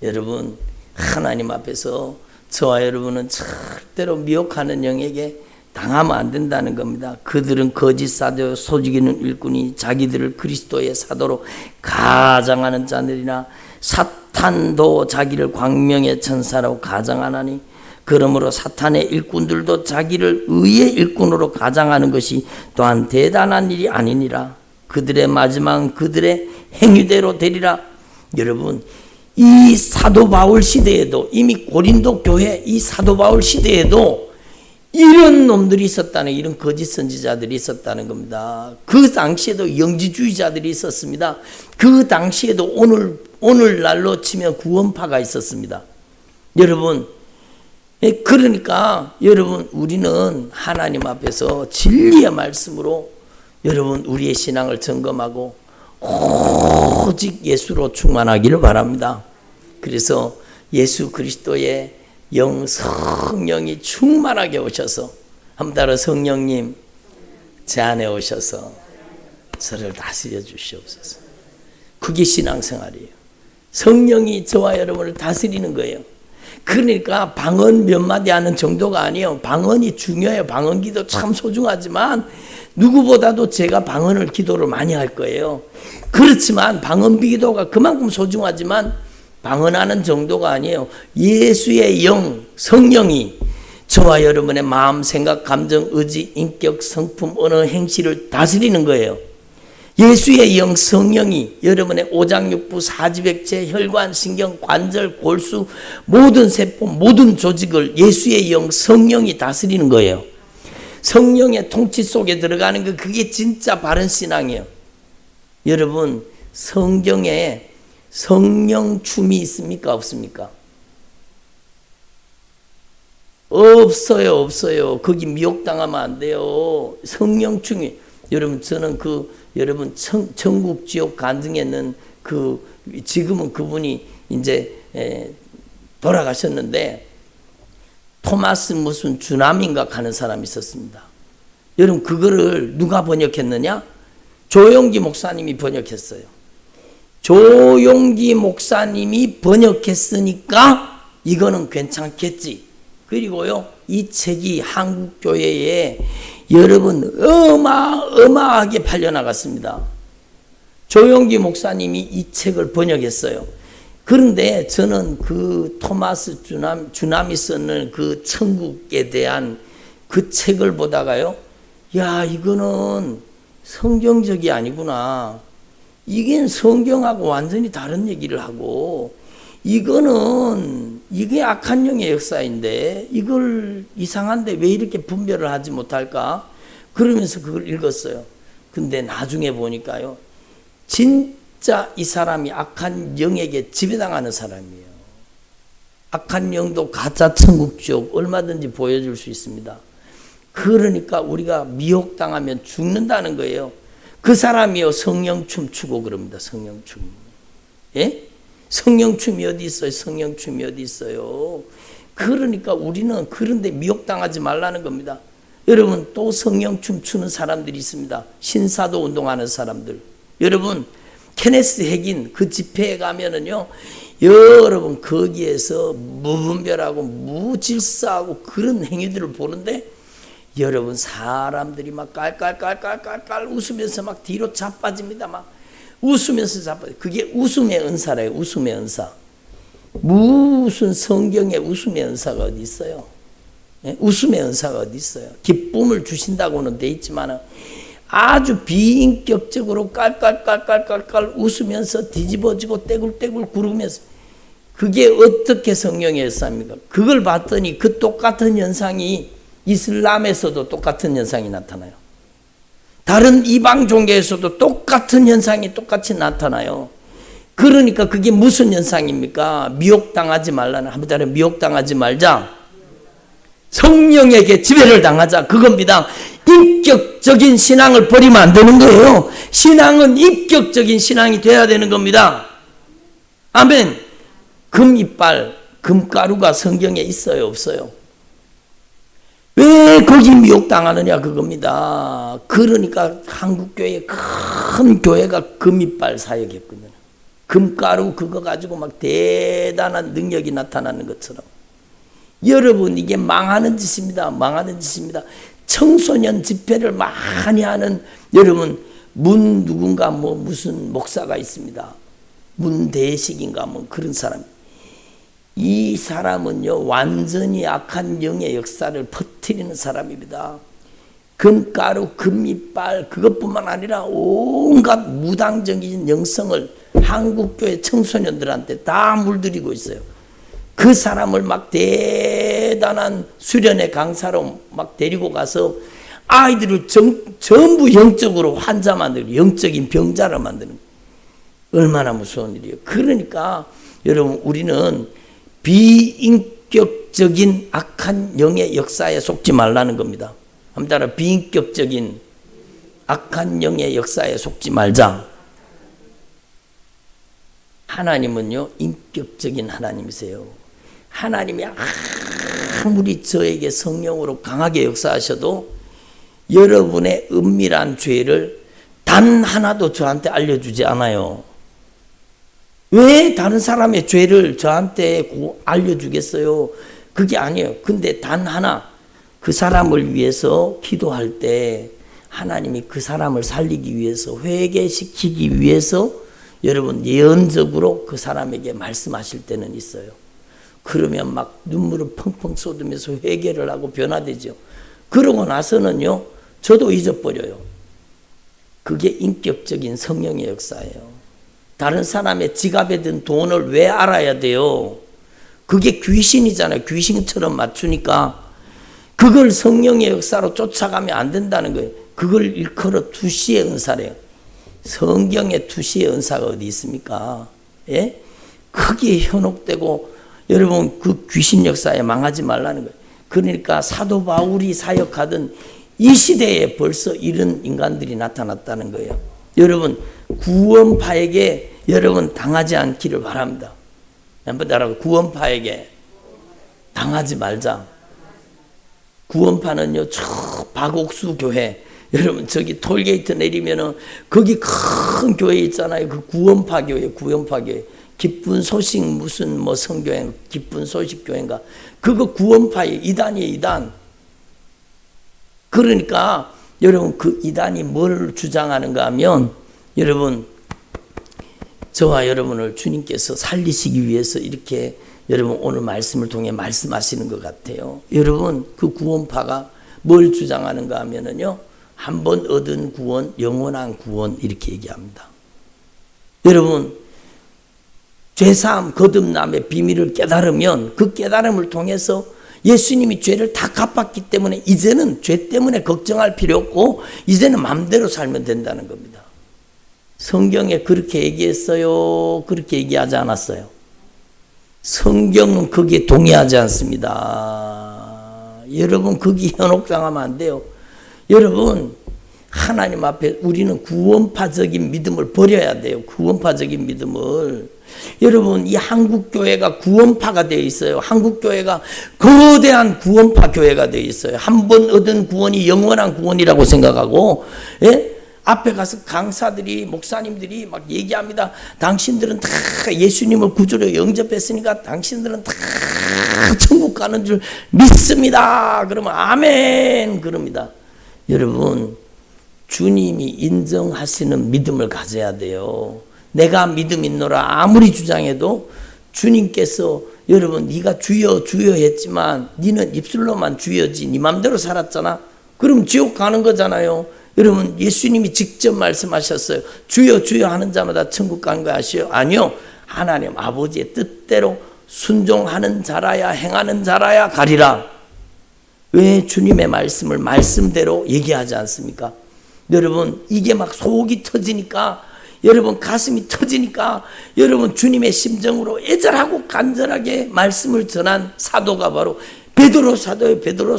여러분 하나님 앞에서 저와 여러분은 절대로 미혹하는 영에게 당하면 안 된다는 겁니다. 그들은 거짓 사도 소지기는 일꾼이 자기들을 그리스도의 사도로 가장하는 자들이나 사탄도 자기를 광명의 천사라고 가장하나니 그러므로 사탄의 일꾼들도 자기를 의의 일꾼으로 가장하는 것이 또한 대단한 일이 아니니라. 그들의 마지막은 그들의 행위대로 되리라. 여러분 이 사도 바울 시대에도 이미 고린도 교회 이 사도 바울 시대에도 이런 놈들이 있었다는, 이런 거짓 선지자들이 있었다는 겁니다. 그 당시에도 영지주의자들이 있었습니다. 그 당시에도 오늘날로 치면 구원파가 있었습니다. 여러분 그러니까 여러분 우리는 하나님 앞에서 진리의 말씀으로 여러분 우리의 신앙을 점검하고 오직 예수로 충만하기를 바랍니다. 그래서 예수 그리스도의 성령이 충만하게 오셔서 한번 따라 성령님 제 안에 오셔서 저를 다스려 주시옵소서. 그게 신앙생활이에요. 성령이 저와 여러분을 다스리는 거예요. 그러니까 방언 몇 마디 하는 정도가 아니에요. 방언이 중요해요. 방언 기도 참 소중하지만 누구보다도 제가 방언을 기도를 많이 할 거예요. 그렇지만 방언 기도가 그만큼 소중하지만 방언하는 정도가 아니에요. 예수의 영, 성령이 저와 여러분의 마음, 생각, 감정, 의지, 인격, 성품, 언어, 행실을 다스리는 거예요. 예수의 영, 성령이 여러분의 오장육부, 사지백체, 혈관, 신경, 관절, 골수, 모든 세포, 모든 조직을 예수의 영, 성령이 다스리는 거예요. 성령의 통치 속에 들어가는 거 그게 진짜 바른 신앙이에요. 여러분 성경에 성령 춤이 있습니까? 없습니까? 없어요. 거기 미혹당하면 안 돼요. 성령 춤이 여러분 저는 여러분 천국 지옥 간증했는 지금은 그분이 이제 돌아가셨는데 토마스 무슨 주남인가 하는 사람이 있었습니다. 여러분 그거를 누가 번역했느냐? 조용기 목사님이 번역했어요. 조용기 목사님이 번역했으니까 이거는 괜찮겠지. 그리고요 이 책이 한국교회에 여러분 어마어마하게 팔려나갔습니다. 조용기 목사님이 이 책을 번역했어요. 그런데 저는 그 토마스 주남이 썼는 그 천국에 대한 그 책을 보다가요, 야 이거는 성경적이 아니구나. 이게 성경하고 완전히 다른 얘기를 하고 이거는 이게 악한 영의 역사인데 이걸 이상한데 왜 이렇게 분별을 하지 못할까? 그러면서 그걸 읽었어요. 근데 나중에 보니까요, 진짜 이 사람이 악한 영에게 지배당하는 사람이에요. 악한 영도 가짜 천국 지옥 얼마든지 보여줄 수 있습니다. 그러니까 우리가 미혹당하면 죽는다는 거예요. 그 사람이요, 성령춤 추고 그럽니다. 성령춤. 예? 성령춤이 어디 있어요? 성령춤이 어디 있어요? 그러니까 우리는 그런데 미혹당하지 말라는 겁니다. 여러분, 또 성령춤 추는 사람들이 있습니다. 신사도 운동하는 사람들. 여러분, 케네스 핵인 그 집회에 가면은요, 여러분 거기에서 무분별하고 무질서하고 그런 행위들을 보는데, 여러분 사람들이 막 깔깔깔깔깔깔 웃으면서 막 뒤로 자빠집니다. 막 웃으면서 자빠져. 그게 웃음의 은사래요. 웃음의 은사. 무슨 성경에 웃음의 은사가 어디 있어요? 예? 웃음의 은사가 어디 있어요? 기쁨을 주신다고는 돼 있지만 아주 비인격적으로 깔깔깔깔깔깔 웃으면서 뒤집어지고 떼굴떼굴 구르면서, 그게 어떻게 성령의 역사입니까? 그걸 봤더니 그 똑같은 현상이 이슬람에서도 똑같은 현상이 나타나요. 다른 이방 종교에서도 똑같은 현상이 똑같이 나타나요. 그러니까 그게 무슨 현상입니까? 미혹당하지 말라는, 한번 따라 미혹당하지 말자. 성령에게 지배를 당하자. 그겁니다. 인격적인 신앙을 버리면 안 되는 거예요. 신앙은 인격적인 신앙이 돼야 되는 겁니다. 아멘. 금이빨, 금가루가 성경에 있어요, 없어요? 왜 거기 미혹당하느냐 그겁니다. 그러니까 한국교회 큰 교회가 금이빨 사역했거든요. 금가루 그거 가지고 막 대단한 능력이 나타나는 것처럼. 여러분, 이게 망하는 짓입니다. 망하는 짓입니다. 청소년 집회를 많이 하는, 여러분, 문 누군가 뭐 무슨 목사가 있습니다. 문대식인가 뭐 그런 사람. 이 사람은요, 완전히 악한 영의 역사를 퍼뜨리는 사람입니다. 금가루, 금이빨, 그것뿐만 아니라 온갖 무당적인 영성을 한국교회 청소년들한테 다 물들이고 있어요. 그 사람을 막 대단한 수련의 강사로 막 데리고 가서 아이들을 전부 영적으로 환자 만들고 영적인 병자를 만드는, 얼마나 무서운 일이에요. 그러니까 여러분, 우리는 비인격적인 악한 영의 역사에 속지 말라는 겁니다. 한번 따라, 비인격적인 악한 영의 역사에 속지 말자. 하나님은요, 인격적인 하나님이세요. 하나님이 아무리 저에게 성령으로 강하게 역사하셔도 여러분의 은밀한 죄를 단 하나도 저한테 알려주지 않아요. 왜 다른 사람의 죄를 저한테 알려주겠어요? 그게 아니에요. 근데 단 하나, 그 사람을 위해서 기도할 때 하나님이 그 사람을 살리기 위해서, 회개시키기 위해서 여러분 예언적으로 그 사람에게 말씀하실 때는 있어요. 그러면 막 눈물을 펑펑 쏟으면서 회개를 하고 변화되죠. 그러고 나서는요, 저도 잊어버려요. 그게 인격적인 성령의 역사예요. 다른 사람의 지갑에 든 돈을 왜 알아야 돼요? 그게 귀신이잖아요. 귀신처럼 맞추니까. 그걸 성령의 역사로 쫓아가면 안 된다는 거예요. 그걸 일컬어 투시의 은사래요. 성경에 투시의 은사가 어디 있습니까? 예? 크게 현혹되고, 여러분 그 귀신 역사에 망하지 말라는 거예요. 그러니까 사도 바울이 사역하던 이 시대에 벌써 이런 인간들이 나타났다는 거예요. 여러분, 구원파에게 여러분 당하지 않기를 바랍니다. 한번 따라서, 구원파에게 당하지 말자. 구원파는요, 저 박옥수 교회, 여러분 저기 톨게이트 내리면은 거기 큰 교회 있잖아요. 그 구원파 교회, 구원파 교회. 기쁜 소식 무슨 뭐 성교회, 기쁜 소식 교회인가. 그거 구원파의 이단이에요, 이단. 그러니까 여러분 그 이단이 뭘 주장하는가 하면, 여러분 저와 여러분을 주님께서 살리시기 위해서 이렇게 여러분 오늘 말씀을 통해 말씀하시는 것 같아요. 여러분 그 구원파가 뭘 주장하는가 하면은요, 한 번 얻은 구원, 영원한 구원, 이렇게 얘기합니다. 여러분 죄사함 거듭남의 비밀을 깨달으면 그 깨달음을 통해서 예수님이 죄를 다 갚았기 때문에 이제는 죄 때문에 걱정할 필요 없고 이제는 마음대로 살면 된다는 겁니다. 성경에 그렇게 얘기했어요? 그렇게 얘기하지 않았어요? 성경은 거기에 동의하지 않습니다. 여러분 거기 현혹당하면 안 돼요. 여러분 하나님 앞에 우리는 구원파적인 믿음을 버려야 돼요. 구원파적인 믿음을. 여러분 이 한국교회가 구원파가 되어 있어요. 한국교회가 거대한 구원파 교회가 되어 있어요. 한 번 얻은 구원이 영원한 구원이라고 생각하고, 예? 앞에 가서 강사들이 목사님들이 막 얘기합니다. 당신들은 다 예수님을 구주로 영접했으니까 당신들은 다 천국 가는 줄 믿습니다. 그러면 아멘 그럽니다. 여러분 주님이 인정하시는 믿음을 가져야 돼요. 내가 믿음 있노라 아무리 주장해도 주님께서 여러분 네가 주여 주여 했지만 네는 입술로만 주여지 네 맘대로 살았잖아. 그럼 지옥 가는 거잖아요. 여러분 예수님이 직접 말씀하셨어요. 주여 주여 하는 자마다 천국 가는 거 아시오? 아니요. 하나님 아버지의 뜻대로 순종하는 자라야 행하는 자라야 가리라. 왜 주님의 말씀을 말씀대로 얘기하지 않습니까? 여러분 이게 막 속이 터지니까 여러분 가슴이 터지니까 여러분 주님의 심정으로 애절하고 간절하게 말씀을 전한 사도가 바로 베드로 사도예요. 베드로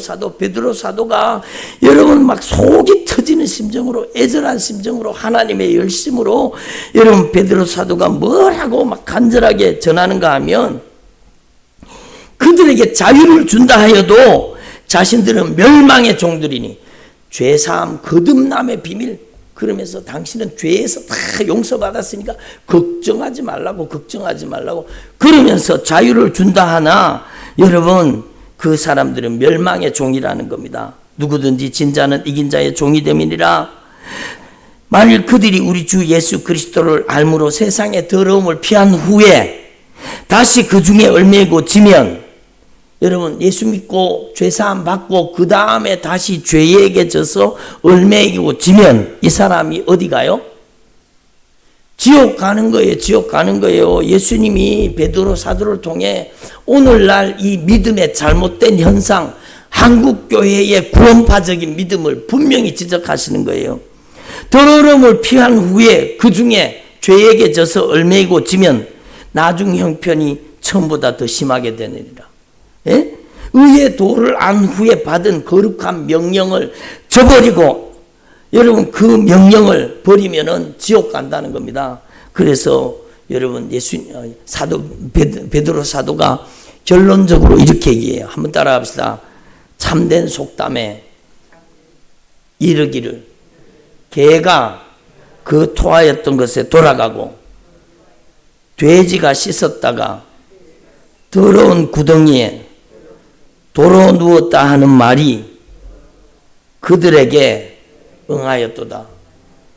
사도가 여러분 막 속이 터지는 심정으로 애절한 심정으로 하나님의 열심으로 여러분 베드로 사도가 뭐라고 막 간절하게 전하는가 하면 그들에게 자유를 준다 하여도 자신들은 멸망의 종들이니 죄사함 거듭남의 비밀 그러면서 당신은 죄에서 다 용서받았으니까 걱정하지 말라고 그러면서 자유를 준다 하나 여러분 그 사람들은 멸망의 종이라는 겁니다. 누구든지 진자는 이긴 자의 종이 됨이니라. 만일 그들이 우리 주 예수 그리스도를 알므로 세상의 더러움을 피한 후에 다시 그 중에 얽매이고 지면 여러분 예수 믿고 죄사함 받고 그 다음에 다시 죄에게 져서 얽매이고 지면 이 사람이 어디 가요? 지옥 가는 거예요. 예수님이 베드로 사도를 통해 오늘날 이 믿음의 잘못된 현상 한국교회의 구원파적인 믿음을 분명히 지적하시는 거예요. 더러움을 피한 후에 그 중에 죄에게 져서 얽매이고 지면 나중 형편이 처음보다 더 심하게 되느니라. 예? 의의 도를 안 후에 받은 거룩한 명령을 저버리고 여러분 그 명령을 버리면은 지옥 간다는 겁니다. 그래서 여러분 베드로 사도가 결론적으로 이렇게 얘기해요. 한번 따라 합시다. 참된 속담에 이르기를 개가 그 토하였던 것에 돌아가고 돼지가 씻었다가 더러운 구덩이에 도로 누웠다 하는 말이 그들에게 응하였도다.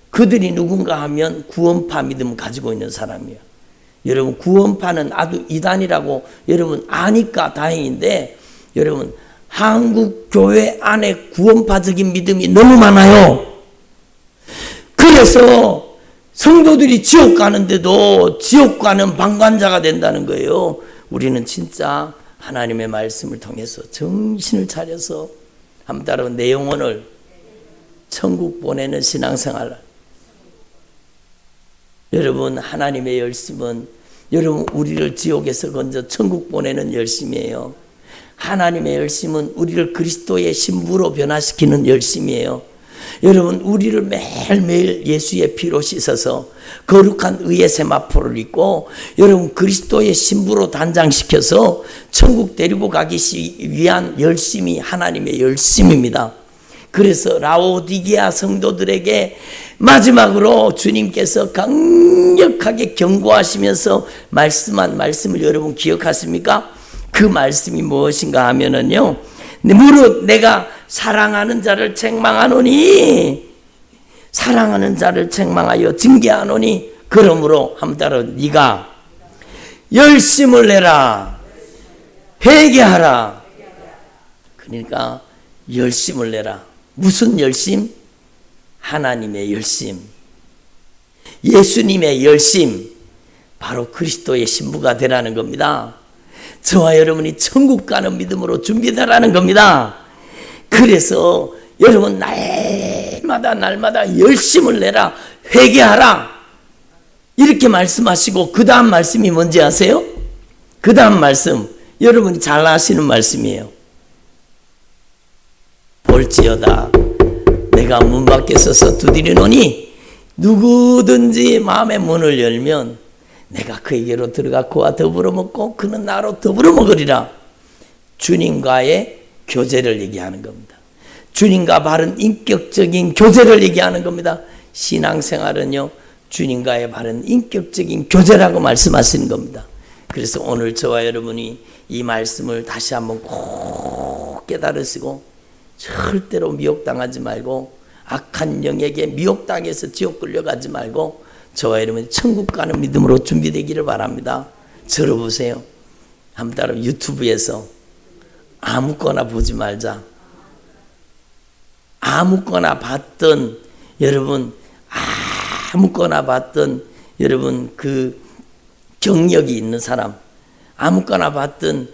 그들이 누군가 하면 구원파 믿음 가지고 있는 사람이에요. 여러분 구원파는 아주 이단이라고 여러분 아니까 다행인데 여러분 한국 교회 안에 구원파적인 믿음이 너무 많아요. 그래서 성도들이 지옥 가는데도 지옥 가는 방관자가 된다는 거예요. 우리는 진짜 하나님의 말씀을 통해서 정신을 차려서 한번 따라 내 영혼을 천국 보내는 신앙생활. 여러분 하나님의 열심은 여러분 우리를 지옥에서 건져 천국 보내는 열심이에요. 하나님의 열심은 우리를 그리스도의 신부로 변화시키는 열심이에요. 여러분 우리를 매일매일 예수의 피로 씻어서 거룩한 의의 세마포를 입고 여러분 그리스도의 신부로 단장시켜서 천국 데리고 가기 위한 열심이 하나님의 열심입니다. 그래서 라오디게아 성도들에게 마지막으로 주님께서 강력하게 경고하시면서 말씀한 말씀을 여러분 기억하십니까? 그 말씀이 무엇인가 하면은요, 무릇 내가 사랑하는 자를 책망하노니 사랑하는 자를 책망하여 징계하노니 그러므로 한번 따라 네가 열심을 내라 회개하라. 그러니까 열심을 내라. 무슨 열심? 하나님의 열심, 예수님의 열심, 바로 그리스도의 신부가 되라는 겁니다. 저와 여러분이 천국 가는 믿음으로 준비되라는 겁니다. 그래서 여러분 날마다 열심을 내라, 회개하라, 이렇게 말씀하시고 그 다음 말씀이 뭔지 아세요? 그 다음 말씀 여러분이 잘 아시는 말씀이에요. 볼지어다 내가 문 밖에 서서 두드리노니 누구든지 마음의 문을 열면 내가 그에게로 들어가 그와 더불어 먹고 그는 나로 더불어 먹으리라. 주님과의 교제를 얘기하는 겁니다. 주님과 바른 인격적인 교제를 얘기하는 겁니다. 신앙생활은요, 주님과의 바른 인격적인 교제라고 말씀하시는 겁니다. 그래서 오늘 저와 여러분이 이 말씀을 다시 한번 꼭 깨달으시고 절대로 미혹당하지 말고 악한 영에게 미혹당해서 지옥 끌려가지 말고 저와 여러분이 천국 가는 믿음으로 준비되기를 바랍니다. 들어보세요. 한번 따라 유튜브에서 아무거나 보지 말자. 아무거나 봤던 여러분, 아무거나 봤던 여러분 그 경력이 있는 사람, 아무거나 봤던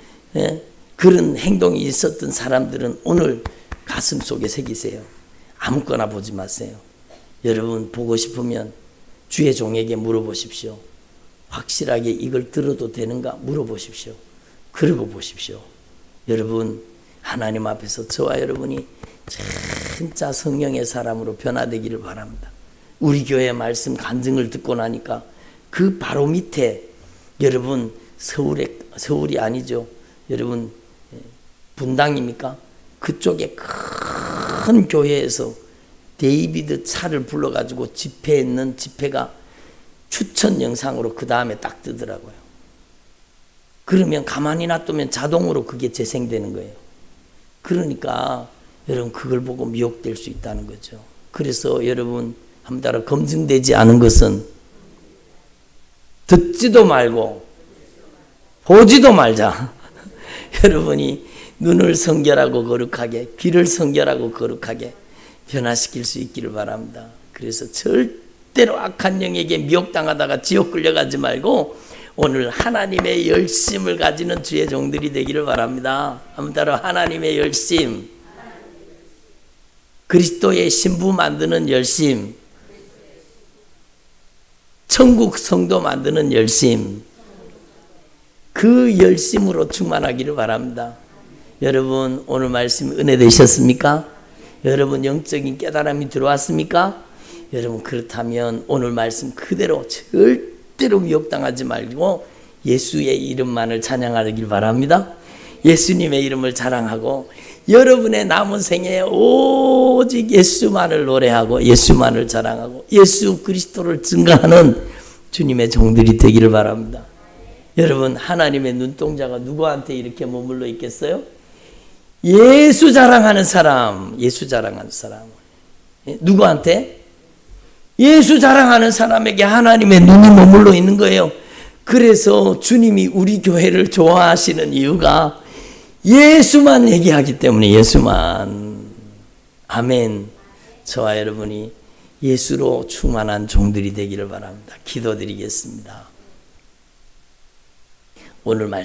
그런 행동이 있었던 사람들은 오늘 가슴 속에 새기세요. 아무거나 보지 마세요. 여러분 보고 싶으면 주의 종에게 물어보십시오. 확실하게 이걸 들어도 되는가 물어보십시오. 그러고 보십시오. 여러분 하나님 앞에서 저와 여러분이 진짜 성령의 사람으로 변화되기를 바랍니다. 우리 교회 말씀 간증을 듣고 나니까 그 바로 밑에 여러분 서울이 아니죠. 여러분 분당입니까? 그쪽에 큰 교회에서 데이비드 차를 불러가지고 집회했는 집회가 추천 영상으로 그 다음에 딱 뜨더라고요. 그러면 가만히 놔두면 자동으로 그게 재생되는 거예요. 그러니까 여러분 그걸 보고 미혹될 수 있다는 거죠. 그래서 여러분 한번 따라 검증되지 않은 것은 듣지도 말고 보지도 말자. 여러분이 눈을 성결하고 거룩하게, 귀를 성결하고 거룩하게 변화시킬 수 있기를 바랍니다. 그래서 절대로 악한 영에게 미혹당하다가 지옥 끌려가지 말고 오늘 하나님의 열심을 가지는 주의 종들이 되기를 바랍니다. 한번 따라 하나님의 열심, 그리스도의 신부 만드는 열심, 천국 성도 만드는 열심, 그 열심으로 충만하기를 바랍니다. 여러분 오늘 말씀 은혜 되셨습니까? 여러분 영적인 깨달음이 들어왔습니까? 여러분 그렇다면 오늘 말씀 그대로 절대로 미혹당하지 말고 예수의 이름만을 찬양하길 바랍니다. 예수님의 이름을 자랑하고 여러분의 남은 생에 오직 예수만을 노래하고 예수만을 자랑하고 예수 그리스도를 증거하는 주님의 종들이 되기를 바랍니다. 여러분 하나님의 눈동자가 누구한테 이렇게 머물러 있겠어요? 예수 자랑하는 사람, 예수 자랑하는 사람. 누구한테? 예수 자랑하는 사람에게 하나님의 눈이 머물러 있는 거예요. 그래서 주님이 우리 교회를 좋아하시는 이유가 예수만 얘기하기 때문에 예수만. 아멘. 저와 여러분이 예수로 충만한 종들이 되기를 바랍니다. 기도드리겠습니다. 오늘 말씀